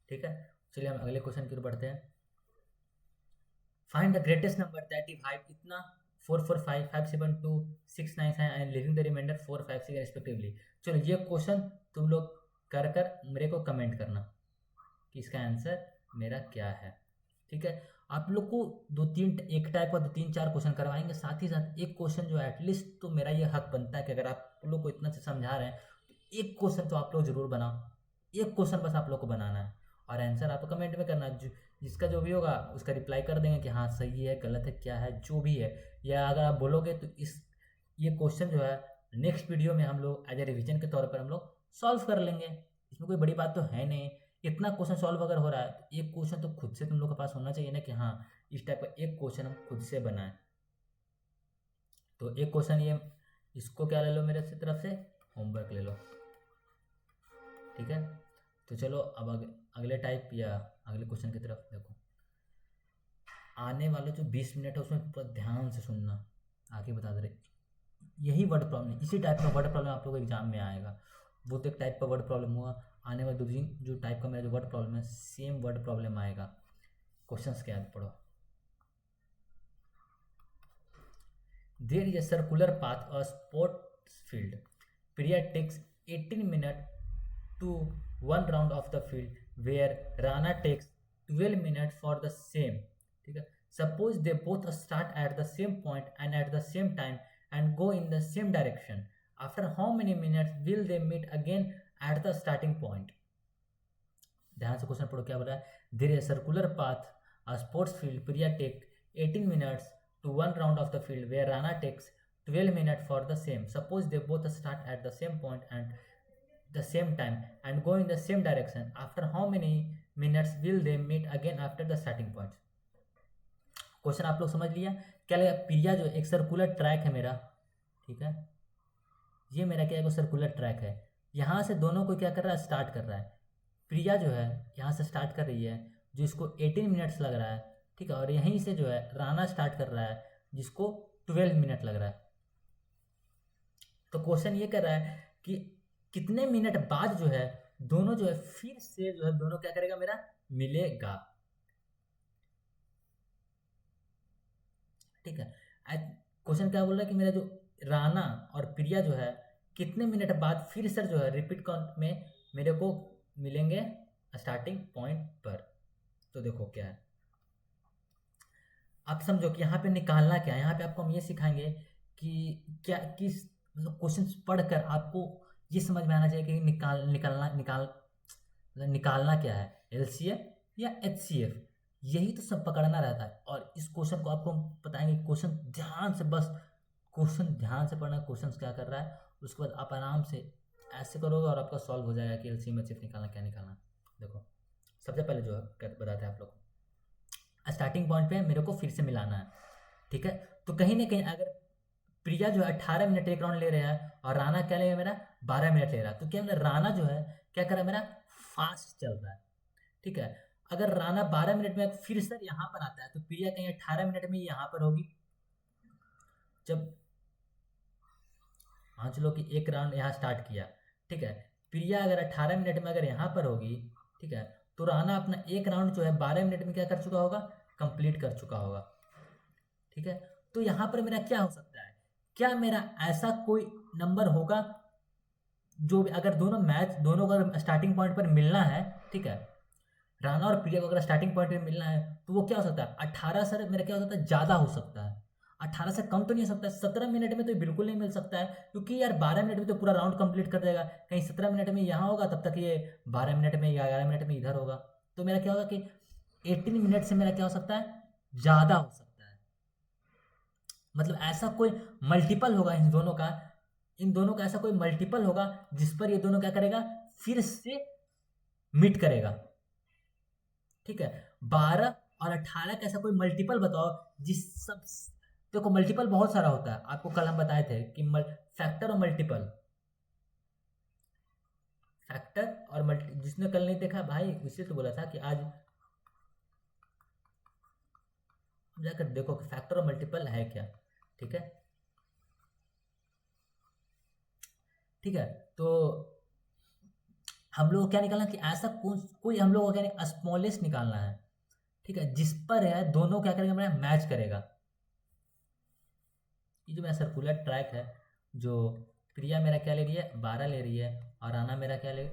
[SPEAKER 1] ठीक है, चलिए हम अगले क्वेश्चन की ओर बढ़ते हैं। Find the greatest number that divide इतना 4 4 5 5 7 2 6 9 7 and leaving the remainder 4 5 6 respectively. चलो ये क्वेश्चन तुम लोग कर कर मेरे को कमेंट करना कि इसका आंसर मेरा क्या है। ठीक है, आप लोग को एक टाइप का 2-3-4 क्वेश्चन करवाएंगे, साथ ही साथ एक क्वेश्चन जो है एटलीस्ट तो मेरा ये हक बनता है कि अगर आप लोग को इतना से समझा रहे हैं तो एक क्वेश्चन तो आप लोग जरूर बनाओ, एक क्वेश्चन बस आप लोग को बनाना है और आंसर आपको कमेंट में करना है। जिसका जो भी होगा उसका रिप्लाई कर देंगे कि हाँ सही है गलत है क्या है जो भी है, या अगर आप बोलोगे तो ये क्वेश्चन जो है नेक्स्ट वीडियो में हम लोग एज ए रिविजन के तौर पर हम लोग सॉल्व कर लेंगे। इसमें कोई बड़ी बात तो है नहीं, इतना क्वेश्चन सॉल्व अगर हो रहा है तो एक क्वेश्चन तो खुद से तुम लोग के पास होना चाहिए ना कि हाँ इस टाइप का एक क्वेश्चन हम खुद से बनाएं। तो एक क्वेश्चन ये इसको क्या ले लो मेरे से तरफ से होमवर्क ले लो। ठीक है, तो चलो अब अगले टाइप या अगले क्वेश्चन की तरफ देखो। आने वाले जो 20 मिनट है उसमें पूरा ध्यान से सुनना, आगे बता दे रहे यही वर्ड प्रॉब्लम, इसी टाइप का वर्ड प्रॉब्लम आप लोगों को एग्जाम में आएगा। वो तो एक टाइप का वर्ड प्रॉब्लम हुआ, आने वाले 2 दिन जो टाइप का मेरा जो वर्ड प्रॉब्लम है सेम वर्ड प्रॉब्लम आएगा। क्वेश्चंस क्या है पढ़ो। There is a circular path, a sports field. Priya takes 18 minutes to one round of the field, where Rana takes 12 minutes for the same. ठीक है, suppose they both start at the same point and at the same time and go in the same direction. After how many minutes will they meet again at the starting point? ध्यान से question पढ़ो क्या बोला है। There is circular path, a sports field, Priya take 18 minutes to one round of the field, where Rana takes 12 minutes for the same. Suppose they both start at the same point and the same time and go in the same direction. After how many minutes will they meet again after the starting point? Question आप लोग समझ लिया क्या लगा। प्रिया जो एक circular track है मेरा, ठीक है, ये मेरा क्या है सर्कुलर ट्रैक है, यहाँ से दोनों को क्या कर रहा है स्टार्ट कर रहा है। प्रिया जो है यहाँ से स्टार्ट कर रही है जो इसको 18 मिनट्स लग रहा है, ठीक है, और यहीं से जो है राना स्टार्ट कर रहा है जिसको 12 मिनट लग रहा है। तो क्वेश्चन ये कर रहा है कि कितने मिनट बाद जो है दोनों जो है फिर से जो है दोनों क्या करेगा मेरा मिलेगा। ठीक है। क्वेश्चन क्या बोल रहा है कि मेरा जो राना और प्रिया जो है कितने मिनट बाद फिर सर जो है रिपीट काउंट में मेरे को मिलेंगे स्टार्टिंग पॉइंट पर। तो देखो क्या है, आप समझो कि यहाँ पे निकालना क्या है। यहाँ पे आपको हम ये सिखाएंगे कि क्या किस मतलब क्वेश्चन पढ़कर आपको ये समझ में आना चाहिए कि निकालना क्या है, एलसीएम या एचसीएफ, यही तो सब पकड़ना रहता है। और इस क्वेश्चन को आपको हम बताएंगे, क्वेश्चन ध्यान से, बस क्वेश्चन ध्यान से पढ़ना, क्वेश्चन क्या कर रहा है, उसके बाद आप आराम से ऐसे करोगे और आपका सॉल्व हो जाएगा कि एलसीएम एचसीएफ निकालना क्या निकालना। देखो सबसे पहले जो है बताते हैं आप लोग को, स्टार्टिंग पॉइंट पे मेरे को फिर से मिलाना है, ठीक है। तो कहीं ना कहीं अगर प्रिया जो है 18 मिनट एक राउंड ले रहा है और राना क्या लेगा मेरा 12 मिनट ले रहा है, तो क्या मेरा राना जो है क्या कर रहा है, मेरा फास्ट चल रहा है, ठीक है। अगर राना 12 मिनट में फिर सर यहाँ पर आता है तो प्रिया कहीं 18 मिनट में यहाँ पर होगी। जब मान लो कि एक राउंड यहाँ स्टार्ट किया, ठीक है, प्रिया अगर 18 मिनट में अगर यहाँ पर होगी, ठीक है, तो राना अपना एक राउंड जो है 12 मिनट में क्या कर चुका होगा, कंप्लीट कर चुका होगा, ठीक है। तो यहाँ पर मेरा क्या हो सकता है, क्या मेरा ऐसा कोई नंबर होगा जो अगर दोनों को अगर स्टार्टिंग पॉइंट पर मिलना है, ठीक है, राना और प्रिया को अगर स्टार्टिंग पॉइंट पर मिलना है तो वो क्या हो सकता है, 18 से मेरा क्या हो सकता है, ज़्यादा हो सकता है। 18 से कम तो नहीं हो सकता है, 17 मिनट में तो बिल्कुल नहीं मिल सकता है, क्योंकि यार 12 मिनट में तो पूरा राउंड कंप्लीट कर देगा। कहीं 17 मिनट में यहाँ होगा तब तक ये 12 मिनट में या 11 मिनट में इधर होगा। तो मेरा क्या होगा कि 18 मिनट से मेरा क्या हो सकता है, ज़्यादा हो सकता है। मतलब ऐसा कोई मल्टीपल होगा इन दोनों का ऐसा कोई मल्टीपल होगा जिस पर ये दोनों क्या करेगा, फिर से मीट करेगा, ठीक है। 12 और 18 का ऐसा कोई मल्टीपल बताओ जिस सब, देखो मल्टीपल बहुत सारा होता है, आपको कल हम बताए थे कि फैक्टर और मल्टीपल, फैक्टर और मल्टी, जिसने कल नहीं देखा भाई उसे तो बोला था कि आज जाकर देखो कि फैक्टर और मल्टीपल है क्या, ठीक है, ठीक है। तो हम लोग को क्या निकालना कि ऐसा कोई हम लोग को क्या स्मॉलेस्ट निकालना है, ठीक है, जिस पर है दोनों क्या करेगा, मेरा मैच करेगा। ये जो मेरा सर्कुलर ट्रैक है, जो प्रिया मेरा क्या ले रही है, 12 ले रही है, और राना मेरा क्या ले,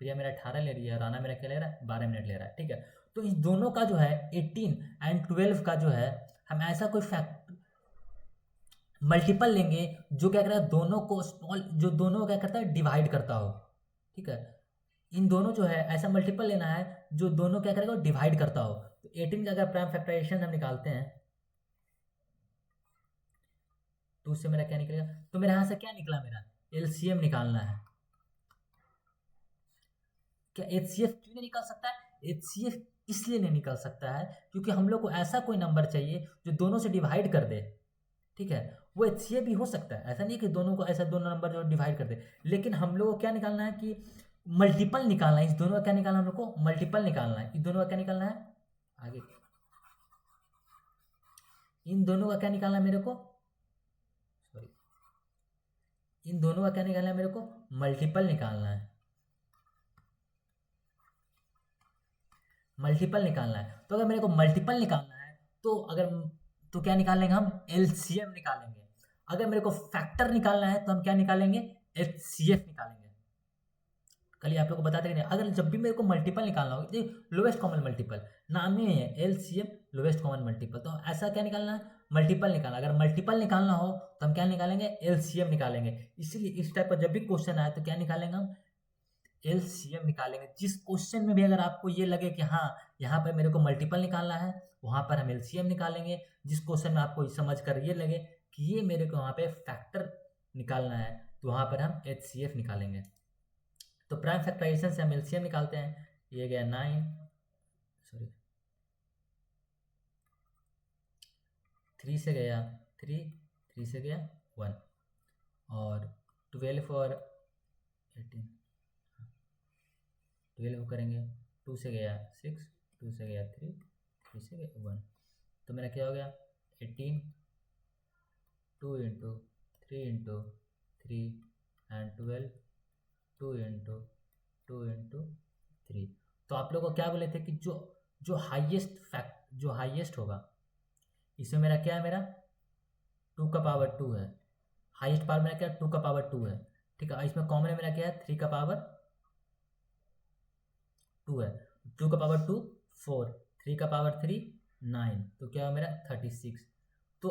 [SPEAKER 1] प्रिया मेरा 18 ले रही है, राना मेरा क्या ले रहा है, 12 मिनट ले रहा है, ठीक है। तो इस दोनों का जो है 18 एंड 12 का जो है हम ऐसा कोई फैक्ट मल्टीपल लेंगे जो क्या करेगा, दोनों को स्मॉल, जो दोनों को क्या करता है, डिवाइड करता हो, ठीक है। इन दोनों जो है ऐसा मल्टीपल लेना है जो दोनों क्या करेगा, डिवाइड करता हो। तो 18 का अगर प्राइम फैक्टराइजेशन हम निकालते हैं तो उससे मेरा क्या निकलेगा, तो मेरे यहाँ से क्या निकला, मेरा एलसीएम निकालना है। क्या एचसीएफ क्यों नहीं निकल सकता है, एचसीएफ इसलिए नहीं निकल सकता है क्योंकि हम लोग को ऐसा कोई नंबर चाहिए जो दोनों से डिवाइड कर दे, ठीक है। वो एचसीएफ भी हो सकता है, ऐसा नहीं कि दोनों को ऐसा दोनों नंबर जो डिवाइड कर दे, लेकिन हम लोग को क्या निकालना है कि मल्टीपल निकालना है। इस दोनों का क्या निकालना है, हम लोग को मल्टीपल निकालना है। इस दोनों का क्या निकालना है, आगे इन दोनों का क्या निकालना है मेरे को, सॉरी, इन दोनों का क्या निकालना है मेरे को, मल्टीपल निकालना है, मल्टीपल निकालना है। तो अगर मेरे को मल्टीपल निकालना है तो तो क्या निकालेंगे, हम एलसीएम निकालेंगे। अगर मेरे को फैक्टर निकालना है तो हम क्या निकालेंगे, एचसीएफ निकालेंगे। कल ही आप लोग को बताते कि नहीं, अगर जब भी मेरे को मल्टीपल निकालना हो, लोवेस्ट कॉमन मल्टीपल नाम ही है एलसीएम, लोवेस्ट कॉमन मल्टीपल, तो ऐसा क्या निकालना है, मल्टीपल निकालना। अगर मल्टीपल निकालना हो तो हम क्या निकालेंगे, एलसीएम निकालेंगे। इसीलिए इस टाइप का जब भी क्वेश्चन आए तो क्या निकालेंगे, हम एलसीएम निकालेंगे। जिस क्वेश्चन में भी अगर आपको ये लगे कि हाँ यहाँ पर मेरे को मल्टीपल निकालना है, वहाँ पर हम एलसीएम निकालेंगे। जिस क्वेश्चन में आपको समझ कर ये लगे कि ये मेरे को वहाँ पे फैक्टर निकालना है, तो वहाँ पर हम एचसीएफ निकालेंगे। तो प्राइम फैक्टराइजेशन से हम एलसीएम निकालते हैं। ये गया 9, सॉरी 3 से गया 3, 3 से गया 1, और 12 और 18, 12 करेंगे, 2 से गया 6, 2 से गया 3, 3 से गया 1, तो मेरा क्या हो गया 18, 2 into 3 into 3 and 12, 2 into 2 into 3। तो आप लोग को क्या बोले थे कि जो जो हाईएस्ट जो हाईएस्ट होगा, इसमें मेरा क्या है, मेरा 2 का पावर 2 है। हाईएस्ट पावर मेरा क्या है, 2 का पावर 2 है। ठीक है, इसमें कॉमन में मेरा क्या है, 3 का पावर 2 है। 2 का पावर 2 4, 3 का पावर 3 9, तो क्या है मेरा 36। तो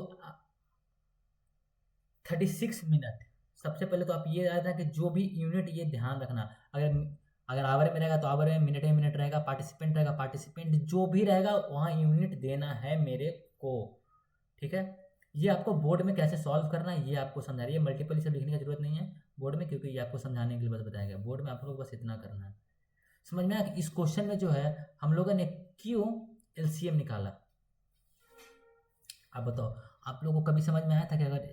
[SPEAKER 1] 36 मिनट। सबसे पहले तो आप ये याद रखना कि जो भी यूनिट, ये ध्यान रखना, अगर अगर आवर में रहेगा तो आवर में, मिनट में मिनट रहेगा, पार्टिसिपेंट रहेगा पार्टिसिपेंट, जो भी रहेगा वहाँ यूनिट देना है मेरे को। ठीक है, ये आपको बोर्ड में कैसे सॉल्व करना है ये आपको समझा रही है। मल्टीपल से लिखने की जरूरत नहीं है बोर्ड में, क्योंकि ये आपको समझाने के लिए बस बताया गया। बोर्ड में आप लोग बस इतना करना है। समझ में आया कि इस क्वेश्चन में जो है हम लोगों ने क्यों एलसीएम निकाला। आप बताओ, आप लोगों को कभी समझ में आया था कि अगर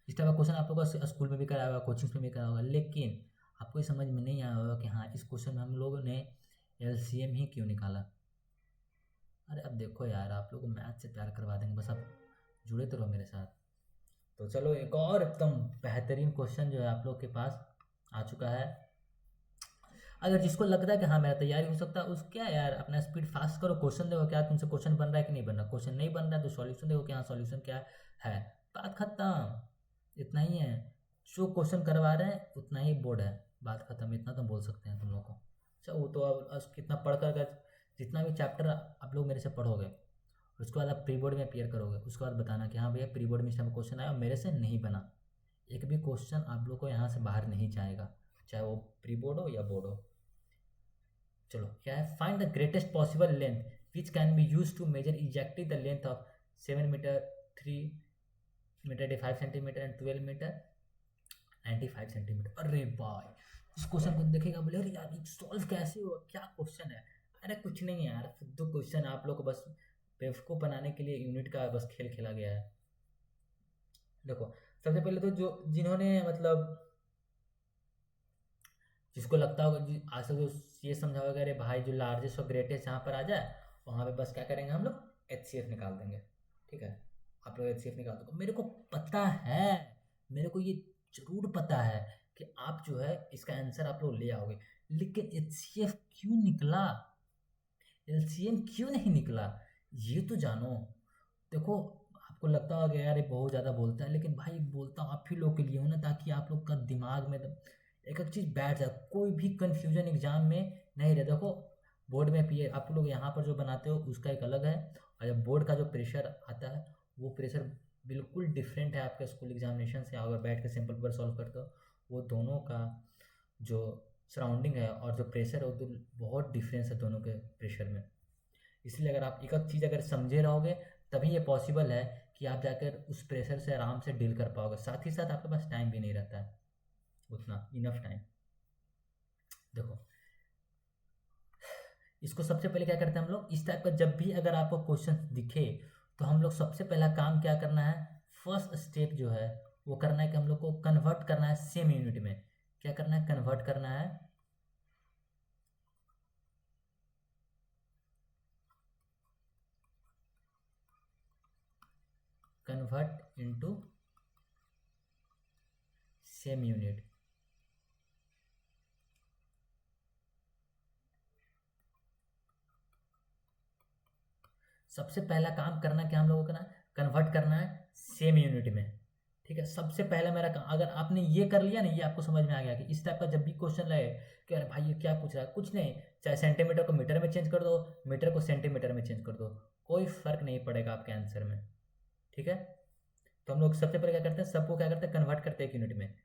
[SPEAKER 1] इस टाइप का क्वेश्चन आप लोगों को स्कूल में भी कराया होगा, कोचिंग में भी कराया होगा, लेकिन आपको ये समझ में नहीं आया होगा कि हाँ इस क्वेश्चन में हम लोगों ने एलसीएम ही क्यों निकाला। अरे अब देखो यार, आप लोग को मैथ से प्यार करवा देंगे, बस आप जुड़े तो रहो मेरे साथ। तो चलो एक और एकदम बेहतरीन क्वेश्चन जो है आप लोग के पास आ चुका है। अगर जिसको लगता है कि हाँ मेरा तैयारी हो सकता है, उस क्या यार अपना स्पीड फास्ट करो, क्वेश्चन देखो क्या तुमसे क्वेश्चन बन रहा है कि नहीं बन रहा। क्वेश्चन नहीं बन रहा है तो सॉल्यूशन देखो कि हाँ सॉल्यूशन क्या है। बात खत्म, इतना ही है। जो क्वेश्चन करवा रहे हैं उतना ही बोर्ड है, बात खत्म। इतना तो बोल सकते हैं तुम लोग को। अच्छा वो तो अब कितना पढ़ कर अगर जितना भी चैप्टर आप लोग मेरे से पढ़ोगे, उसके बाद आप प्री बोर्ड में अपियर करोगे, उसके बाद बताना कि हाँ भैया प्री बोर्ड में इस टाइप का क्वेश्चन आया और मेरे से नहीं बना। एक भी क्वेश्चन आप लोग को यहाँ से बाहर नहीं जाएगा, चाहे वो प्री बोर्ड हो या बोर्ड हो। चलो क्या है, find the greatest possible length which can be use to measure exactly the length of 7 metre, 3 metre 85 centimetre and 12 metre 95 centimetre. अरे भाई इस क्वेश्चन को देखेगा बोले अरे यार सॉल्व कैसे हुआ, क्या क्वेश्चन है। अरे कुछ नहीं है यार, दो क्वेश्चन आप लोग को बस बेवकूफ़ बनाने के लिए यूनिट का बस खेल खेला गया है। देखो सबसे पहले तो जो जिन्होंने मतलब जिसको लगता होगा आज तक जो ये समझा होगा अरे भाई जो लार्जेस्ट और ग्रेटेस्ट यहाँ पर आ जाए, वहाँ पे बस क्या करेंगे हम लोग एचसीएफ निकाल देंगे। ठीक है, आप लोग एचसीएफ निकाल दो। मेरे को पता है, मेरे को ये जरूर पता है कि आप जो है इसका आंसर आप लोग ले आओगे, लेकिन एचसीएफ क्यों निकला, एलसीएम क्यों नहीं निकला, ये तो जानो। देखो आपको लगता होगा यार ये बहुत ज़्यादा बोलता है, लेकिन भाई बोलता हूँ आप ही लोग के लिए हूँ ना, ताकि आप लोग का दिमाग में एक एक चीज़ बैठ जाए, कोई भी कन्फ्यूजन एग्जाम में नहीं रहे। देखो बोर्ड में पी आप लोग यहाँ पर जो बनाते हो उसका एक अलग है, और जब बोर्ड का जो प्रेशर आता है वो प्रेशर बिल्कुल डिफरेंट है आपके स्कूल एग्जामिनेशन से। अगर बैठ के सिंपल पेपर सॉल्व करते हो, वो दोनों का जो सराउंडिंग है और जो प्रेशर है वो तो बहुत डिफरेंस है दोनों के प्रेशर में। इसलिए अगर आप एक एक चीज़ अगर समझे रहोगे तभी ये पॉसिबल है कि आप जाकर उस प्रेशर से आराम से डील कर पाओगे। साथ ही साथ आपके पास टाइम भी नहीं रहता है उतना, इनफ टाइम। देखो इसको सबसे पहले क्या करते हैं हम लोग, इस टाइप का जब भी अगर आपको क्वेश्चन दिखे तो हम लोग सबसे पहला काम क्या करना है, फर्स्ट स्टेप जो है वो करना है कि हम लोग को कन्वर्ट करना है सेम यूनिट में। क्या करना है, कन्वर्ट करना है कन्वर्ट इनटू सेम यूनिट। सबसे पहला काम करना क्या हम लोगों को करना, कन्वर्ट करना है सेम यूनिट में। ठीक है, सबसे पहला मेरा काम, अगर आपने ये कर लिया ना, ये आपको समझ में आ गया कि इस टाइप का जब भी क्वेश्चन रहे कि अरे भाई ये क्या पूछ रहा है, कुछ नहीं, चाहे सेंटीमीटर को मीटर में चेंज कर दो, मीटर को सेंटीमीटर में चेंज कर दो, कोई फर्क नहीं पड़ेगा आपके आंसर में। ठीक है, तो हम लोग सबसे पहले क्या करते हैं, सबको क्या करते हैं, कन्वर्ट करते हैं एक यूनिट में।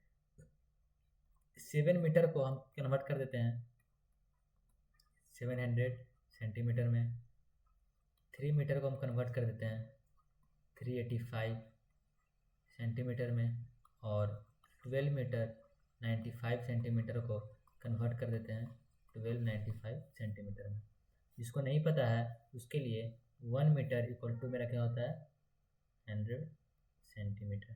[SPEAKER 1] 7 मीटर को हम कन्वर्ट कर देते हैं 700 सेंटीमीटर में। 3 मीटर को हम कन्वर्ट कर देते हैं 385 सेंटीमीटर में। और 12 मीटर 95 सेंटीमीटर को कन्वर्ट कर देते हैं 1295 सेंटीमीटर में। जिसको नहीं पता है उसके लिए 1 मीटर इक्वल टू मेरा क्या होता है 100 सेंटीमीटर।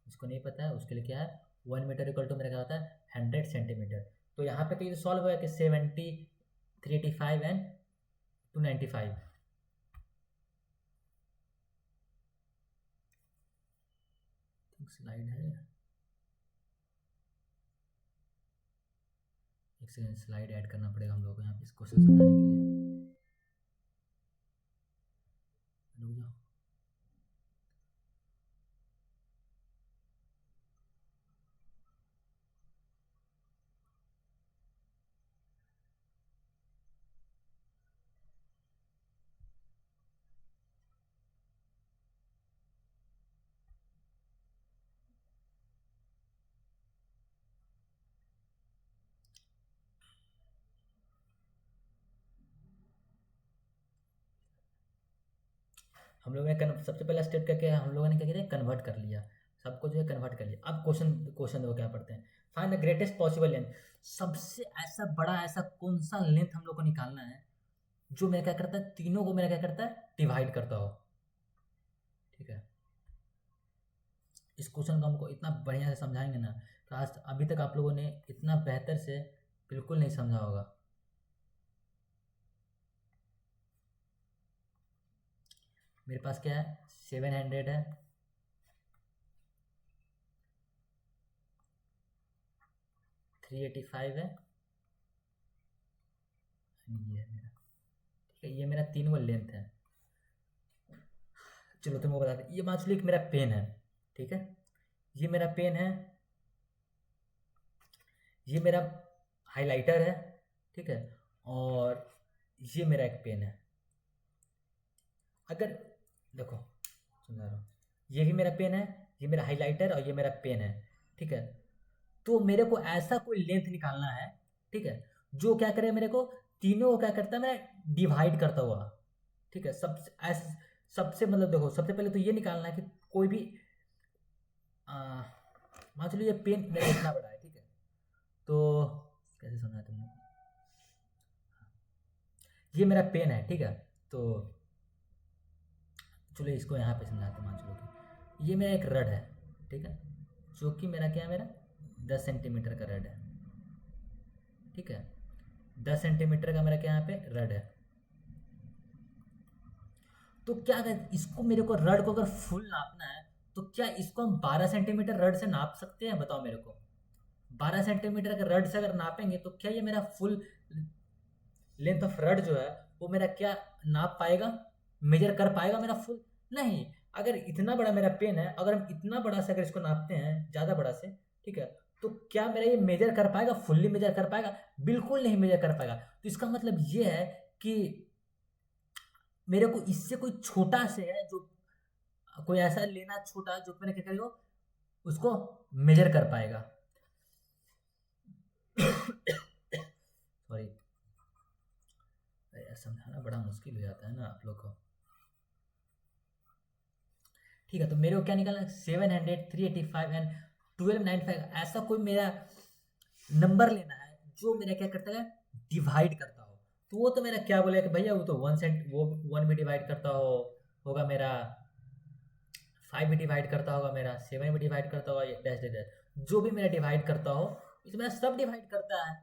[SPEAKER 1] जिसको नहीं पता है उसके लिए क्या है, 1 मीटर इक्वल टू मेरा क्या होता है 100 सेंटीमीटर। तो यहाँ पे तो ये सॉल्व हुआ कि 70, 385 एंड 295। स्लाइड है एक सेकेंड, स्लाइड ऐड करना पड़ेगा हम लोग को यहाँ पे इस क्वेश्चन समझाने के लिए। रुक जाओ। हम लोगों ने सबसे पहला स्टेप क्या किया, हम लोगों ने क्या किया, कन्वर्ट कर लिया, सबको जो है कन्वर्ट कर लिया। अब क्वेश्चन क्वेश्चन देखो क्या पढ़ते हैं। Find the greatest possible length, सबसे ऐसा बड़ा ऐसा कौन सा लेंथ हम लोग को निकालना है जो मेरा क्या करता है, तीनों को मेरा क्या करता है, डिवाइड करता हो। ठीक है, इस क्वेश्चन को हमको इतना बढ़िया से समझाएंगे ना, तो आज अभी तक आप लोगों ने इतना बेहतर से बिल्कुल नहीं समझा होगा। मेरे पास क्या है, 700 है, 385 है, ये है मेरा। ठीक है, ये मेरा तीन को लेंथ है। चलो तुमको बता दें, ये मान लो एक मेरा पेन है। ठीक है, ये मेरा पेन है, ये मेरा हाइलाइटर है। ठीक है, और ये मेरा एक पेन है। अगर देखो समझा रहा हूँ, ये भी मेरा पेन है, ये मेरा हाइलाइटर और ये मेरा पेन है। ठीक है, तो मेरे को ऐसा कोई लेंथ निकालना है, ठीक है, जो क्या करे, मेरे को तीनों को क्या करता है, मेरा डिवाइड करता हुआ। ठीक है, सबसे मतलब देखो, सबसे पहले तो ये निकालना है कि कोई भी मान चलो ये पेन मेरा इतना बड़ा है। ठीक है, तो कैसे समझा तुमने, ये मेरा पेन है। ठीक है, तो चलो इसको यहाँ पे समझाते हैं। मान चलो कि ये मेरा एक रड है। ठीक है, जो कि मेरा क्या है, मेरा 10 सेंटीमीटर का रड है। ठीक है, 10 सेंटीमीटर का मेरा क्या यहाँ पे रड है। तो क्या अगर इसको मेरे को रड को अगर फुल नापना है, तो क्या इसको हम 12 सेंटीमीटर रड से नाप सकते हैं, बताओ मेरे को। 12 सेंटीमीटर का रड से अगर नापेंगे तो क्या ये मेरा फुल लेंथ ऑफ रड जो है वो मेरा क्या नाप पाएगा, मेजर कर पाएगा मेरा फुल? नहीं। अगर इतना बड़ा मेरा पेन है, अगर हम इतना बड़ा से अगर इसको नापते हैं, ज़्यादा बड़ा से, ठीक है, तो क्या मेरा ये मेजर कर पाएगा, फुल्ली मेजर कर पाएगा? बिल्कुल नहीं मेजर कर पाएगा। तो इसका मतलब ये है कि मेरे को इससे कोई छोटा से है, जो कोई ऐसा लेना छोटा जो मैंने क्या करेगा, उसको मेजर कर पाएगा। सॉरी, समझाना बड़ा मुश्किल हो जाता है ना आप लोग को। ठीक है, तो मेरे को क्या निकालना है, 700, 385 एंड 1295, ऐसा कोई मेरा नंबर लेना है जो मेरा क्या करता है, डिवाइड करता हो। तो वो तो मेरा क्या बोलेगा कि भैया वो तो 1 सेंट, वो 1 भी डिवाइड करता हो, होगा मेरा 5 भी डिवाइड करता होगा, मेरा 7 भी डिवाइड करता होगा, डैश डैश डैश, जो भी मेरा डिवाइड करता हो, इसमें मेरा सब डिवाइड करता है।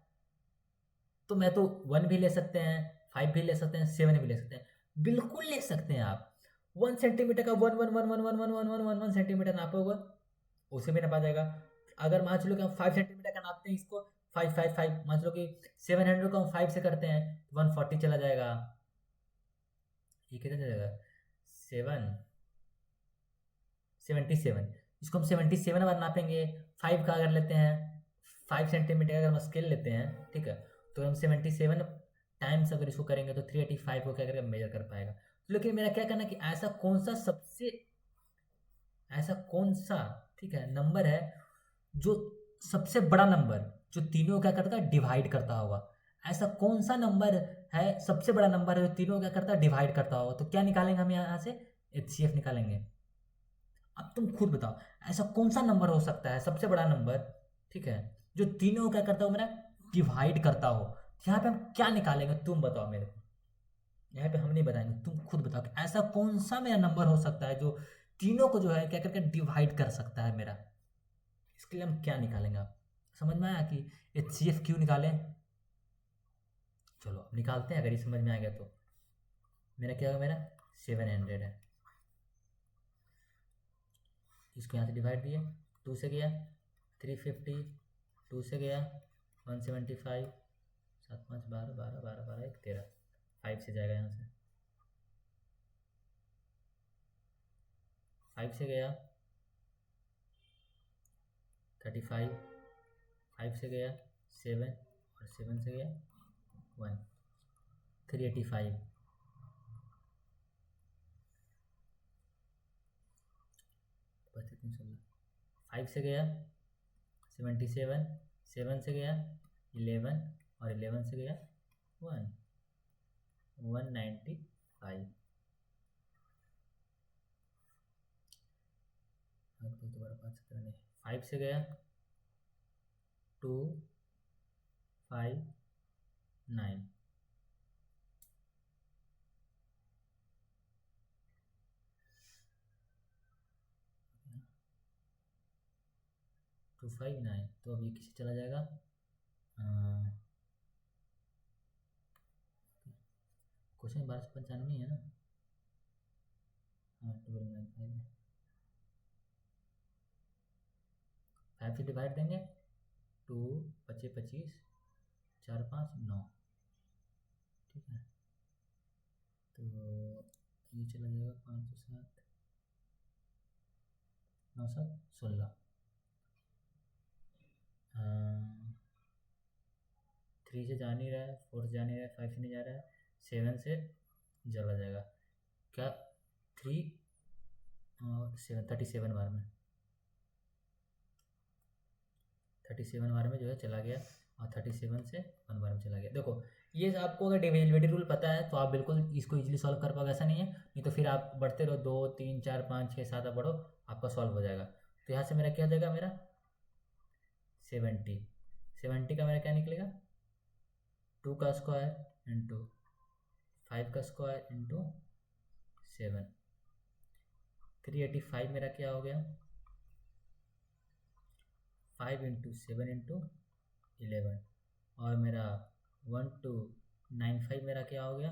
[SPEAKER 1] तो मैं तो 1 भी ले सकते हैं, 5 भी ले सकते हैं, 7 भी ले सकते हैं, बिल्कुल ले सकते हैं आप। 1 सेंटीमीटर का 1 नापोगे, उसे भी नापा जाएगा। अगर मान चलो कि हम 5 सेंटीमीटर का नापते हैं इसको, 5 मान चलो कि 700 को हम 5 से करते हैं, 140 चला जाएगा। ये कितना चला जाएगा, 77। इसको हम 77 बार नापेंगे। 5 का अगर लेते हैं, 5 सेंटीमीटर का अगर हम स्केल लेते हैं, ठीक है, तो हम 77 टाइम्स अगर इसको करेंगे तो 385 को क्या करेगा, मेजर कर पाएगा। लेकिन मेरा क्या करना है कि ऐसा कौन सा ठीक है नंबर है जो सबसे बड़ा नंबर, जो तीनों क्या करता है, डिवाइड करता होगा। ऐसा कौन सा नंबर है, सबसे बड़ा नंबर है जो तीनों क्या करता है, डिवाइड करता होगा। तो क्या निकालेंगे हम यहाँ से, HCF निकालेंगे। अब तुम खुद बताओ, ऐसा कौन सा नंबर हो सकता है सबसे बड़ा नंबर, ठीक है, जो तीनों क्या करता हो, मेरा डिवाइड करता हो। यहाँ पे हम क्या निकालेंगे, तुम बताओ मेरे को। यहाँ पे हम नहीं बताएंगे, तुम खुद बताओ कि ऐसा कौन सा मेरा नंबर हो सकता है जो तीनों को जो है क्या करके डिवाइड कर सकता है मेरा। इसके लिए हम क्या निकालेंगे, आप समझ में आया कि HCF क्यों निकालें? चलो अब निकालते हैं, अगर ये समझ में आ गया तो। मेरा क्या होगा, मेरा 700 है, इसको यहाँ से डिवाइड दिए, 2 से गया 350, 2 से गया 175, 7 5 12 12 12 12 1 13, 5 से जाएगा यहाँ से, 5 से गया 35, 5 से गया 7 और 7 से गया 1, 385, बचे 316, 5 से गया 77, 7 से गया 11 और 11 से गया 1, 195। तो दोबारा 5 17 नहीं, 5 से गया 2 5 9, 2 5 9। तो अब ये किसी चला जाएगा, क्वेश्चन 1295 है ना, हाँ 1295 5 से डिवाइड देंगे, 2 25 25 4 5 9, ठीक है। तो ये चला जाएगा 5 7 9 7 16, 3 से जा नहीं रहा है, 4 से जा नहीं रहा है, 5 से नहीं जा रहा है, 7 से चला जाएगा क्या, 3 7 37 बार में, 37 बार में जो है चला गया, और 37 से 1 बार में चला गया। देखो ये आपको अगर डिविजिबिलिटी रूल पता है तो आप बिल्कुल इसको इजीली सॉल्व कर पाओगे, ऐसा नहीं है, नहीं तो फिर आप बढ़ते रहो 2 3 4 5 6 7 बढ़ो, आपका सॉल्व हो जाएगा। तो यहाँ से मेरा क्या हो जाएगा, मेरा 70, 70 का मेरा क्या निकलेगा, 2 का स्क्वायर इंटू 5 का स्क्वायर इंटू 7, 385 मेरा क्या हो गया, 5 इंटू 7 इंटू 11, और मेरा 1295 मेरा क्या हो गया,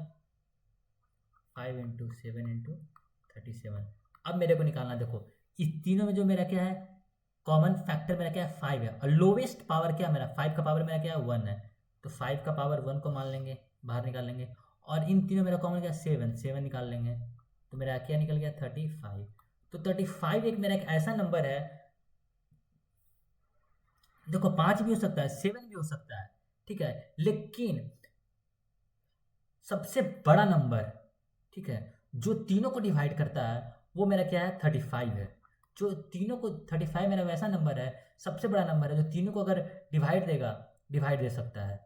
[SPEAKER 1] 5 इंटू 7 इंटू 37। अब मेरे को निकालना, देखो इस तीनों में जो मेरा क्या है, कॉमन फैक्टर मेरा क्या है 5 है, और लोवेस्ट पावर क्या मेरा 5 का पावर मेरा क्या है 1 है, तो 5 का पावर 1 को मान लेंगे, बाहर निकाल लेंगे, और इन तीनों मेरा कॉमन क्या 7 7 निकाल लेंगे, तो मेरा क्या निकल गया 35। तो 35 एक मेरा एक ऐसा नंबर है, देखो 5 भी हो सकता है 7 भी हो सकता है, ठीक है, लेकिन सबसे बड़ा नंबर, ठीक है, जो तीनों को डिवाइड करता है वो मेरा क्या है 35 है, जो तीनों को 35 मेरा वैसा नंबर है, सबसे बड़ा नंबर है जो तीनों को अगर डिवाइड देगा, डिवाइड दे सकता है।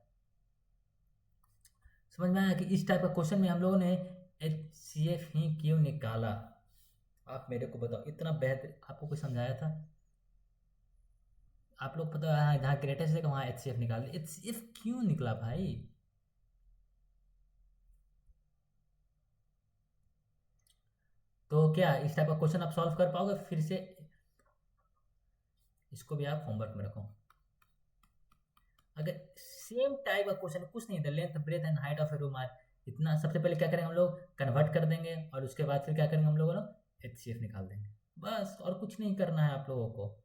[SPEAKER 1] समझ में आया कि इस टाइप का क्वेश्चन में हम लोगों ने HCF ही क्यों निकाला, आप मेरे को बताओ, इतना बेहतर आपको कोई समझाया था, आप लोग पता है जहाँ ग्रेटेस्ट है वहाँ HCF निकाल दे, HCF क्यों निकला भाई। तो क्या इस टाइप का क्वेश्चन आप सॉल्व कर पाओगे, फिर से इसको भी आप होमवर्क में रखो। अगर सेम टाइप का क्वेश्चन, कुछ नहीं, the length breadth and height of a room are इतना, सबसे पहले क्या करेंगे हम लोग कन्वर्ट कर देंगे, और उसके बाद फिर क्या करेंगे हम लोग HCF निकाल देंगे, बस और कुछ नहीं करना है आप लोगों को।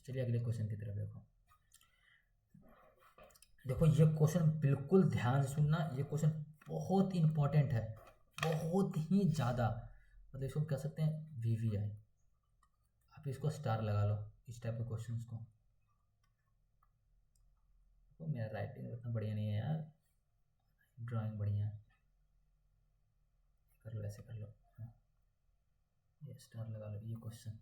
[SPEAKER 1] चलिए अगले क्वेश्चन की तरफ देखो। देखो ये क्वेश्चन बिल्कुल ध्यान से सुनना, ये क्वेश्चन बहुत इंपॉर्टेंट है, बहुत ही ज़्यादा, मतलब इसको कह सकते हैं VVI, आप इसको स्टार लगा लो इस टाइप के क्वेश्चंस को। तो मेरा राइटिंग उतना बढ़िया नहीं है यार, ड्राइंग बढ़िया है, कर लो ऐसे कर लो, हाँ ये स्टार लगा लो। ये क्वेश्चन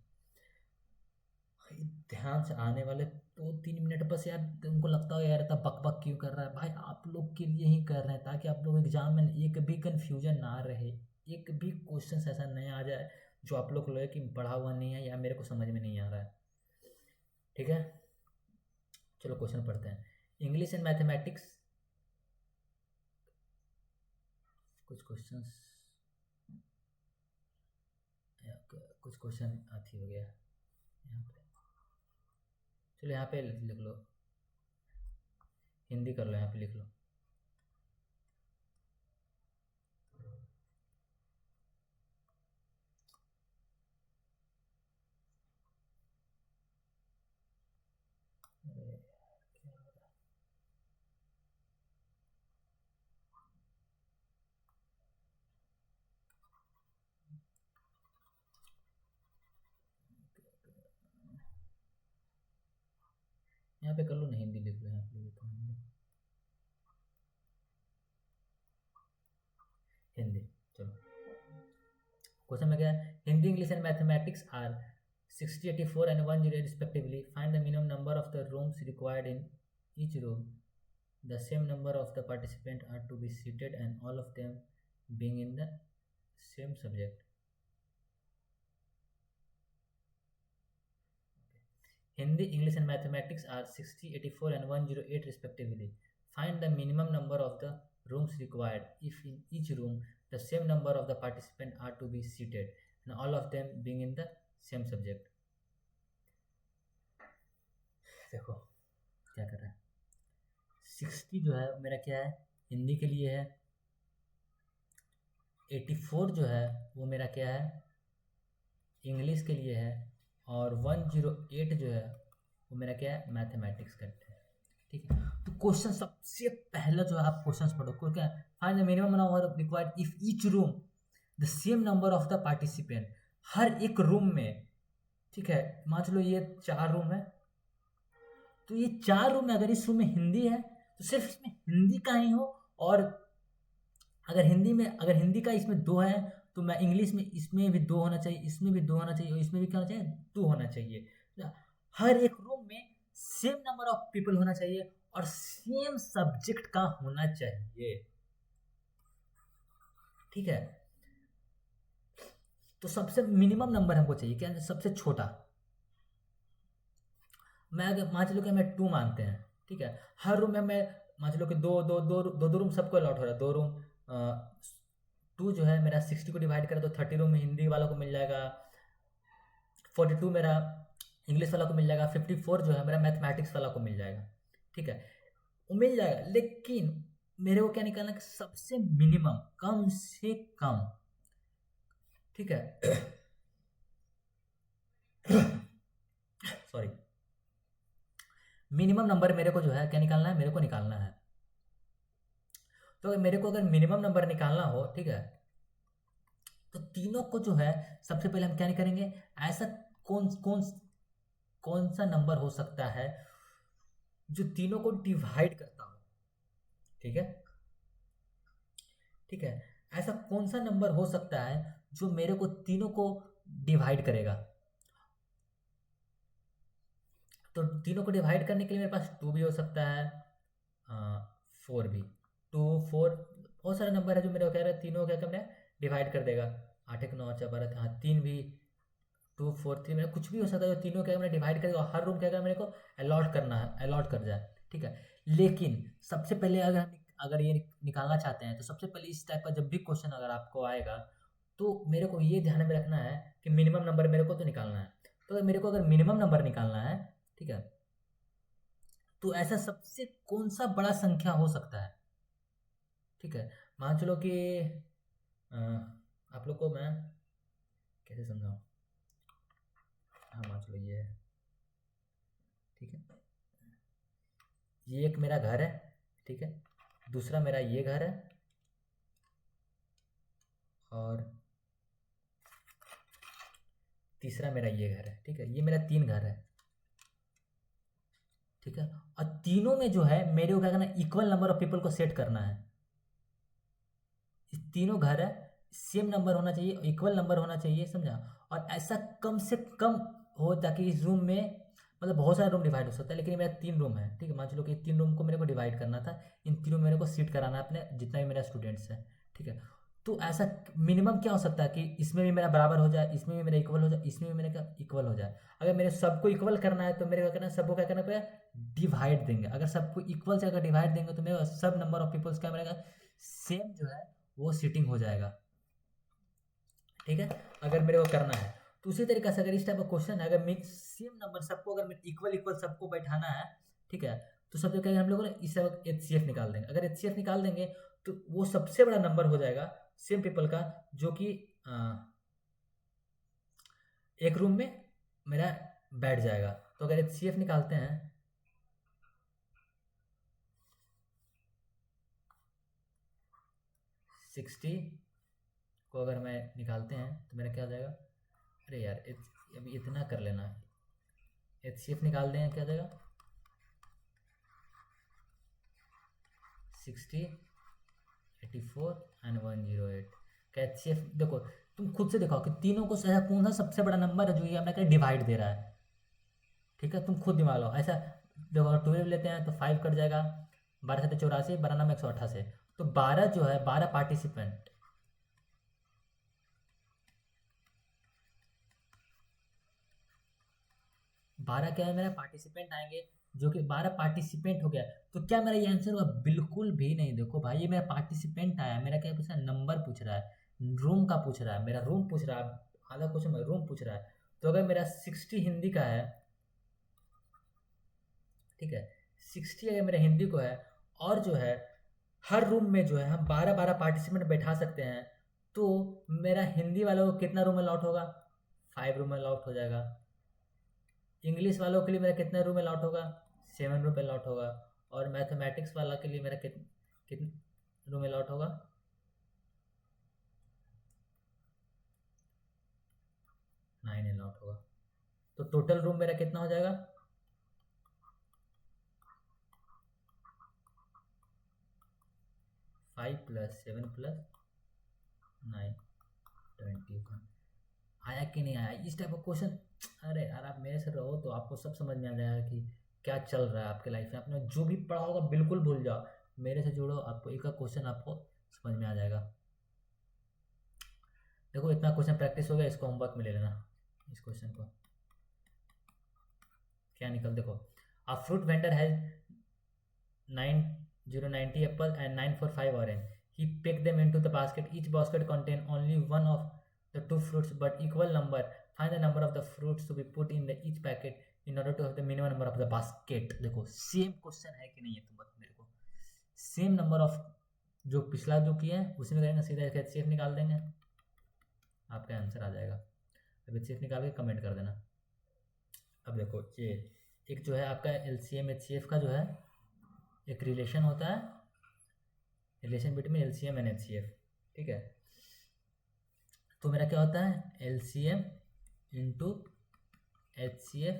[SPEAKER 1] ध्यान से आने वाले 2 3 मिनट बस यार, तुमको लगता हो यार इतना बक बक क्यों कर रहा है भाई, आप लोग के लिए ही कर रहे हैं, ताकि आप लोग एग्जाम में एक भी कन्फ्यूजन ना रहे, एक भी क्वेश्चन ऐसा नहीं आ जाए जो आप लोग को लगे कि पढ़ा हुआ नहीं है या मेरे को समझ में नहीं आ रहा है, ठीक है। चलो क्वेश्चन पढ़ते हैं। इंग्लिश एंड मैथमेटिक्स, कुछ क्वेश्चंस, कुछ क्वेश्चन अथी हो गया यहाँ पे, चलो यहाँ पे लिख लो, हिंदी कर लो, यहाँ पे लिख लो। अरे क्या हो रहा है? यहाँ पे कर लो ना, हिंदी लिख लो, यहाँ पे लिखो हिंदी। हिंदी चलो, क्वेश्चन में क्या है, Hindi, English and mathematics are 60, 84 and 108 respectively. Find the minimum number of the rooms required in each room. The same number of the participants are to be seated and all of them being in the same subject. Hindi, English and mathematics are 60, 84 and 108 respectively. Find the minimum number of the rooms required if in each room the same number of the participants are to be seated and all of them being in the same subject. देखो क्या कर रहा है, 60 जो है मेरा क्या है, हिंदी के लिए है, 84 जो है वो मेरा क्या है, इंग्लिश के लिए है, और 108 जो है वो मेरा क्या है, मैथमेटिक्स का है। ठीक है, तो क्वेश्चन सबसे पहले जो है आप क्वेश्चंस पढ़ो, को क्या find the minimum number required if each room the same number of the participant, हर एक रूम में, ठीक है, मान चलो ये 4 रूम है, तो ये 4 रूम में अगर इस रूम में हिंदी है तो सिर्फ इसमें हिंदी का ही हो, और अगर हिंदी का इसमें 2 है तो मैं इंग्लिश में इसमें भी 2 होना चाहिए, इसमें भी 2 होना चाहिए, और इसमें भी क्या होना चाहिए, 2 होना चाहिए। हर एक रूम में सेम नंबर ऑफ पीपल होना चाहिए और सेम सब्जेक्ट का होना चाहिए। ठीक है, तो सबसे मिनिमम नंबर हमको चाहिए, क्या सबसे छोटा। मैं अगर मान चलो कि हमें 2 मानते हैं, ठीक है, हर रूम में मैं मान चलो कि दो रूम सबको अलॉट हो रहा है, 2 रूम, 2 जो है मेरा 60 को डिवाइड करें तो 30 रूम में हिंदी वालों को मिल जाएगा, 42 मेरा इंग्लिश वाला को मिल जाएगा, 54 जो है मेरा मैथमेटिक्स वाला को मिल जाएगा। ठीक है, वो मिल जाएगा, लेकिन मेरे को क्या निकालना है, सबसे मिनिमम, कम से कम। ठीक है सॉरी, मिनिमम नंबर मेरे को जो है क्या निकालना है, मेरे को निकालना है। तो मेरे को अगर मिनिमम नंबर निकालना हो, ठीक है, तो तीनों को जो है सबसे पहले हम क्या करेंगे, ऐसा कौन सा नंबर हो सकता है जो तीनों को डिवाइड करता हो। ठीक है, ठीक है, ऐसा कौन सा नंबर हो सकता है जो मेरे को तीनों को डिवाइड करेगा। तो तीनों को डिवाइड करने के लिए मेरे पास 2 भी हो सकता है, 4 भी, 2 4 बहुत सारे नंबर है जो मेरे को कह रहे हैं तीनों क्या करना है, डिवाइड कर देगा। 8 1 9 4 12, हाँ 3 भी, 2 4 3, मेरा कुछ भी हो सकता है जो तीनों क्या मैंने डिवाइड करेगा, और हर रूम क्या मेरे को अलॉट करना है, अलॉट कर जाए। ठीक है, लेकिन सबसे पहले अगर ये निकालना चाहते हैं तो सबसे पहले इस टाइप का जब भी क्वेश्चन अगर आपको आएगा तो मेरे को ये ध्यान में रखना है कि मिनिमम नंबर मेरे को तो निकालना है। तो मेरे को अगर मिनिमम नंबर निकालना है, ठीक है, तो ऐसा सबसे कौन सा बड़ा संख्या हो सकता है। ठीक है, मान चलो कि आप लोग को मैं कैसे समझाऊं, हाँ मान चलो ये है, ठीक है, ये एक मेरा घर है, ठीक है, दूसरा मेरा ये घर है, और तीसरा मेरा ये घर है। ठीक है, ये मेरा 3 घर है। ठीक है, और तीनों में जो है मेरे को क्या करना है, इक्वल नंबर ऑफ पीपल को सेट करना है। तीनों घर है, सेम नंबर होना चाहिए, इक्वल नंबर होना चाहिए, समझा, और ऐसा कम से कम हो ताकि इस रूम में, मतलब बहुत सारे रूम डिवाइड हो सकता है, लेकिन मेरा 3 रूम है। ठीक है, मान चलो कि 3 रूम को मेरे को डिवाइड करना था, इन तीनों में मेरे को सीट कराना है अपने जितना भी मेरा स्टूडेंट्स है। ठीक है, तो ऐसा मिनिमम क्या हो सकता है कि इसमें भी मेरा बराबर हो जाए, इसमें भी मेरा इक्वल हो जाए, इसमें भी मेरा क्या इक्वल हो जाए। अगर मेरे सबको इक्वल करना है तो मेरे क्या करना है, सबको क्या करना पड़ेगा, डिवाइड देंगे। अगर सबको इक्वल से अगर डिवाइड देंगे तो मेरा सब नंबर ऑफ पीपल्स क्या मिलेगा, सेम जो है वो सीटिंग हो जाएगा। ठीक है, अगर मेरे को करना है तो उसी तरीके से अगर इस टाइप का क्वेश्चन है, अगर सेम नंबर सबको अगर इक्वल सबको बैठाना है, ठीक है, तो सबसे क्या हम लोग इस HCF निकाल देंगे। अगर HCF निकाल देंगे तो वो सबसे बड़ा नंबर हो जाएगा सेम पीपल का, जो कि एक रूम में मेरा बैठ जाएगा। तो अगर HCF निकालते हैं, सिक्सटी को अगर मैं निकालते हैं तो मेरा क्या हो जाएगा, अरे यार अभी इतना कर लेना, HCF निकाल दें क्या हो जाएगा, 60, 84 एंड 108 का HCF। देखो तुम खुद से देखो कि तीनों को ऐसा कौन सा सबसे बड़ा नंबर है जो ये अपना डिवाइड दे रहा है। ठीक है, तुम खुद दिमाग लो। ऐसा देखो अगर 12 लेते हैं तो 5 कट जाएगा, 12 से 84, 12 नाम 188, तो 12 जो है 12 पार्टिसिपेंट, 12 क्या है मेरा पार्टिसिपेंट आएंगे, जो कि 12 पार्टिसिपेंट हो गया। तो क्या मेरा ये आंसर होगा? बिल्कुल भी नहीं। देखो भाई ये मेरा पार्टिसिपेंट आया, मेरा क्या पूछ रहा है? नंबर पूछ रहा है, रूम का पूछ रहा है, मेरा रूम पूछ रहा है, आधा क्वेश्चन में रूम पूछ रहा है। तो अगर मेरा 60 हिंदी का है, ठीक है, 60 अगर मेरा हिंदी को है, और जो है हर रूम में जो है हम 12-12 पार्टिसिपेंट बैठा सकते हैं, तो मेरा हिंदी वालों को कितना रूम अलॉट होगा? 5 रूम अलॉट हो जाएगा। इंग्लिश वालों के लिए मेरा कितना रूम अलॉट होगा? 7 रूम अलॉट होगा। और मैथमेटिक्स वाला के लिए मेरा कितना रूम अलॉट होगा? 9 अलॉट होगा। तो टोटल रूम मेरा कितना हो जाएगा? 5 + 7 + 9, 21। आया कि नहीं आया इस टाइप का क्वेश्चन? अरे यार आप मेरे से रहो तो आपको सब समझ में आ जाएगा कि क्या चल रहा है आपके लाइफ में। आपने जो भी पढ़ा होगा बिल्कुल भूल जाओ, मेरे से जुड़ो, आपको एक क्वेश्चन आपको समझ में आ जाएगा। देखो इतना क्वेश्चन प्रैक्टिस हो गया, इसको होमवर्क में ले लेना। इस क्वेश्चन को क्या निकल, देखो a fruit vendor has 9090 Apple and 945 orange. He packed them into the basket. Each basket contained only one of the two fruits but equal number. Find the number of the fruits to be put in the each packet in order to have the minimum number of the basket. देखो same question है कि नहीं है, तुम बता मेरे को। Same number of जो पिछला जो किया है उसी में करेंगे, सीधा HCF निकाल देंगे, आपका आंसर आ जाएगा। अब HCF निकाल के कमेंट कर देना। अब देखो ये एक जो है आपका LCM HCF का जो है एक रिलेशन होता है, relation between LCM and HCF। ठीक है, तो मेरा क्या होता है? LCM into HCF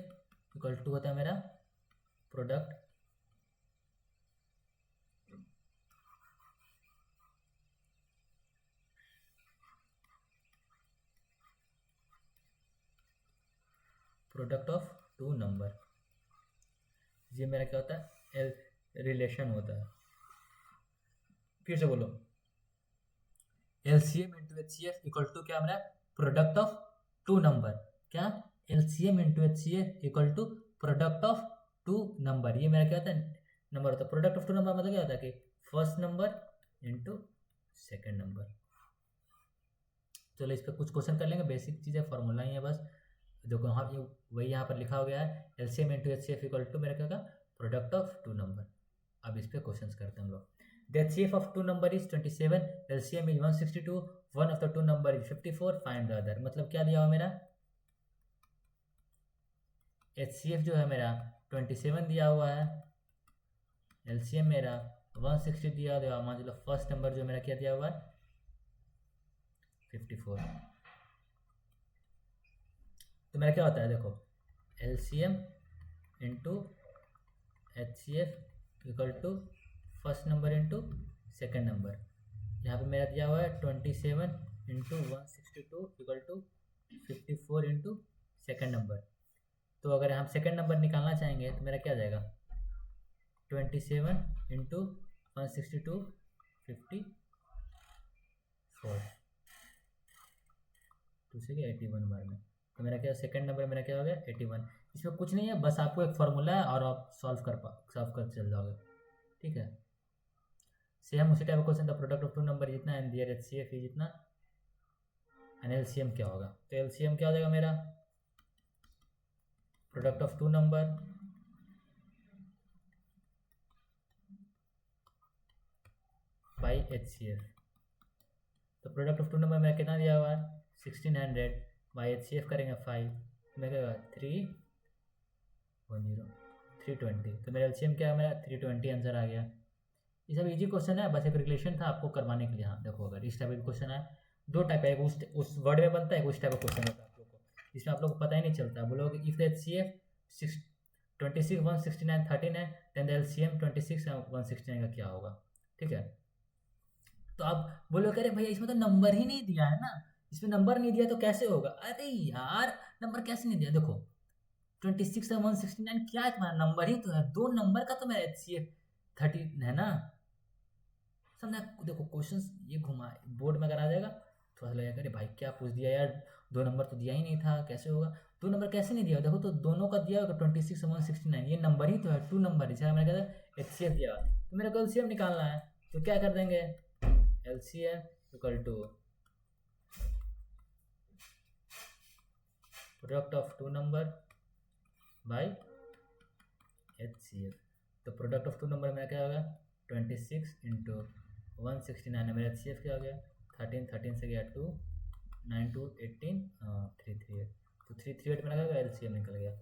[SPEAKER 1] equal to होता है मेरा प्रोडक्ट ऑफ टू नंबर। ये मेरा क्या होता है? रिलेशन होता है। फिर से बोलो, LCM into HCF equal to क्या मेरा? Product of two number. क्या? LCM into HCF equal to product of two number. ये मेरा क्या होता है? नंबर होता है। प्रोडक्ट ऑफ टू नंबर मतलब क्या होता है कि first number into second number. चलो इस पर कुछ क्वेश्चन कर लेंगे, बेसिक चीज़ें, फॉर्मूला ही है बस। देखो हाँ वही यहाँ पर लिखा हो गया है, LCM into HCF equal to मेरा क्या होगा? Product of two number. अब इस पर क्वेश्चन करते हैं हम लोग। The HCF of two number is 27, LCM is 162, one of the two number is 54, find the other। मतलब क्या दिया हुआ मेरा? HCF जो है मेरा 27 दिया हुआ है, LCM मेरा 160 दिया हुआ, मान लो फर्स्ट नंबर जो मेरा क्या दिया हुआ है? 54। तो मेरा क्या होता है? देखो LCM into HCF equal to first number into second number. यहाँ पे मेरा दिया हुआ है 27 into 162 equal to 54 into second number. तो अगर हम सेकेंड नंबर निकालना चाहेंगे तो मेरा क्या आ जाएगा? 27 इंटू 162 54 टू से 81 बार में। तो मेरा क्या सेकंड नंबर मेरा क्या हो गया? 81। इसमें कुछ नहीं है, बस आपको एक फॉर्मूला है और आप सॉल्व कर चल जाओगे। ठीक है, सेम उसी टाइप का क्वेश्चन था। प्रोडक्ट ऑफ टू नंबर जितना एंड दियर HCF ही जितना, एंड LCM क्या होगा? तो LCM क्या हो जाएगा मेरा? Product of two number by HCF। तो प्रोडक्ट ऑफ टू नंबर मेरा कितना दिया हुआ है? 1600 बाई HCF करेंगे 5, मेरा 320। तो मेरा LCM क्या है? मेरा 320 आंसर आ गया। ये सब इजी क्वेश्चन है, बस एक रिलेशन था आपको करवाने के लिए। हाँ देखो अगर इस टाइप का क्वेश्चन है, दो टाइप है, एक उस वर्ड में बनता है, एक उस टाइप का क्वेश्चन होता है आप लोग को, जिसमें आप लोग को पता ही नहीं चलता। बोलोगे इफ द HCF 26 169 13 है, देन द LCM 26 169 का क्या होगा? ठीक है। तो आप बोलो कह रहे भैया इसमें तो नंबर ही नहीं दिया है ना, इसमें नंबर नहीं दिया तो कैसे होगा? अरे यार नंबर कैसे नहीं दिया, देखो 26 और 169 क्या है तुम्हारा, नंबर ही तो है, 2 नंबर का तो मेरा HCF 30 है ना, समझा? देखो क्वेश्चन ये घुमा बोर्ड में अगर आ जाएगा थोड़ा सा लगेगा अरे भाई क्या पूछ दिया यार, 2 नंबर तो दिया ही नहीं था, कैसे होगा? 2 नंबर कैसे नहीं दिया? देखो तो दोनों का दिया होगा 26 और 169, ये नंबर ही तो है, 2 नंबर, इसका मैंने कहा HCF दिया हुआ, तो मेरे को LCM निकालना है, तो क्या कर देंगे, LCM equal to product of 2 number by HCF। तो प्रोडक्ट ऑफ 2 नंबर मेरा क्या होगा, 26 इंटू 169 है, मेरा HCF क्या हो गया, 13 से गया 2, 9 2 18 338, तो 338 मेरा क्या होगा, LCM निकल गया।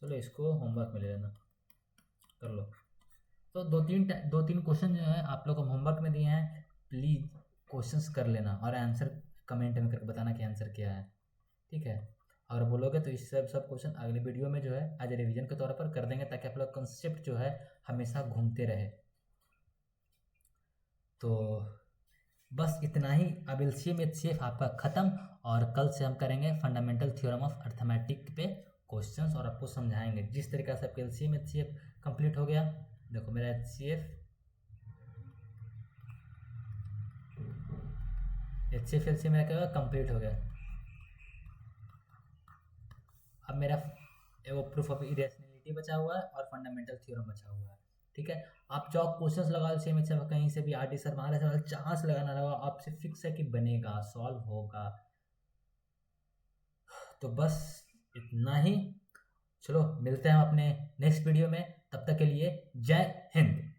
[SPEAKER 1] चलो इसको होमवर्क में ले लेना, कर लो। तो दो तीन क्वेश्चन जो है आप लोग को होमवर्क में दिए हैं, प्लीज़ क्वेश्चंस कर लेना और आंसर कमेंट में करके बताना कि आंसर क्या है, ठीक है? अगर बोलोगे तो इस सब क्वेश्चन अगले वीडियो में जो है आज रिवीजन के तौर पर कर देंगे, ताकि आप लोग कंसेप्ट जो है हमेशा घूमते रहे। तो बस इतना ही, अब LCM HCF आपका ख़त्म, और कल से हम करेंगे फंडामेंटल थ्योरम ऑफ अर्थमेटिक पे क्वेश्चंस और आपको समझाएंगे। जिस तरीके से आपका LCM HCF कंप्लीट हो गया, देखो मेरा HCF LCM मेरा क्या होगा, कंप्लीट हो गया। अब मेरा वो प्रूफ ऑफ इरेशनैलिटी बचा हुआ है और फंडामेंटल थ्योरम बचा हुआ है, ठीक है? आप जो क्वेश्चंस लगा सेम से कहीं से भी RD सर महाराज सर चांस लगाना लगा, आपसे फिक्स है कि बनेगा, सॉल्व होगा। तो बस इतना ही, चलो मिलते हैं अपने नेक्स्ट वीडियो में, तब तक के लिए जय हिंद।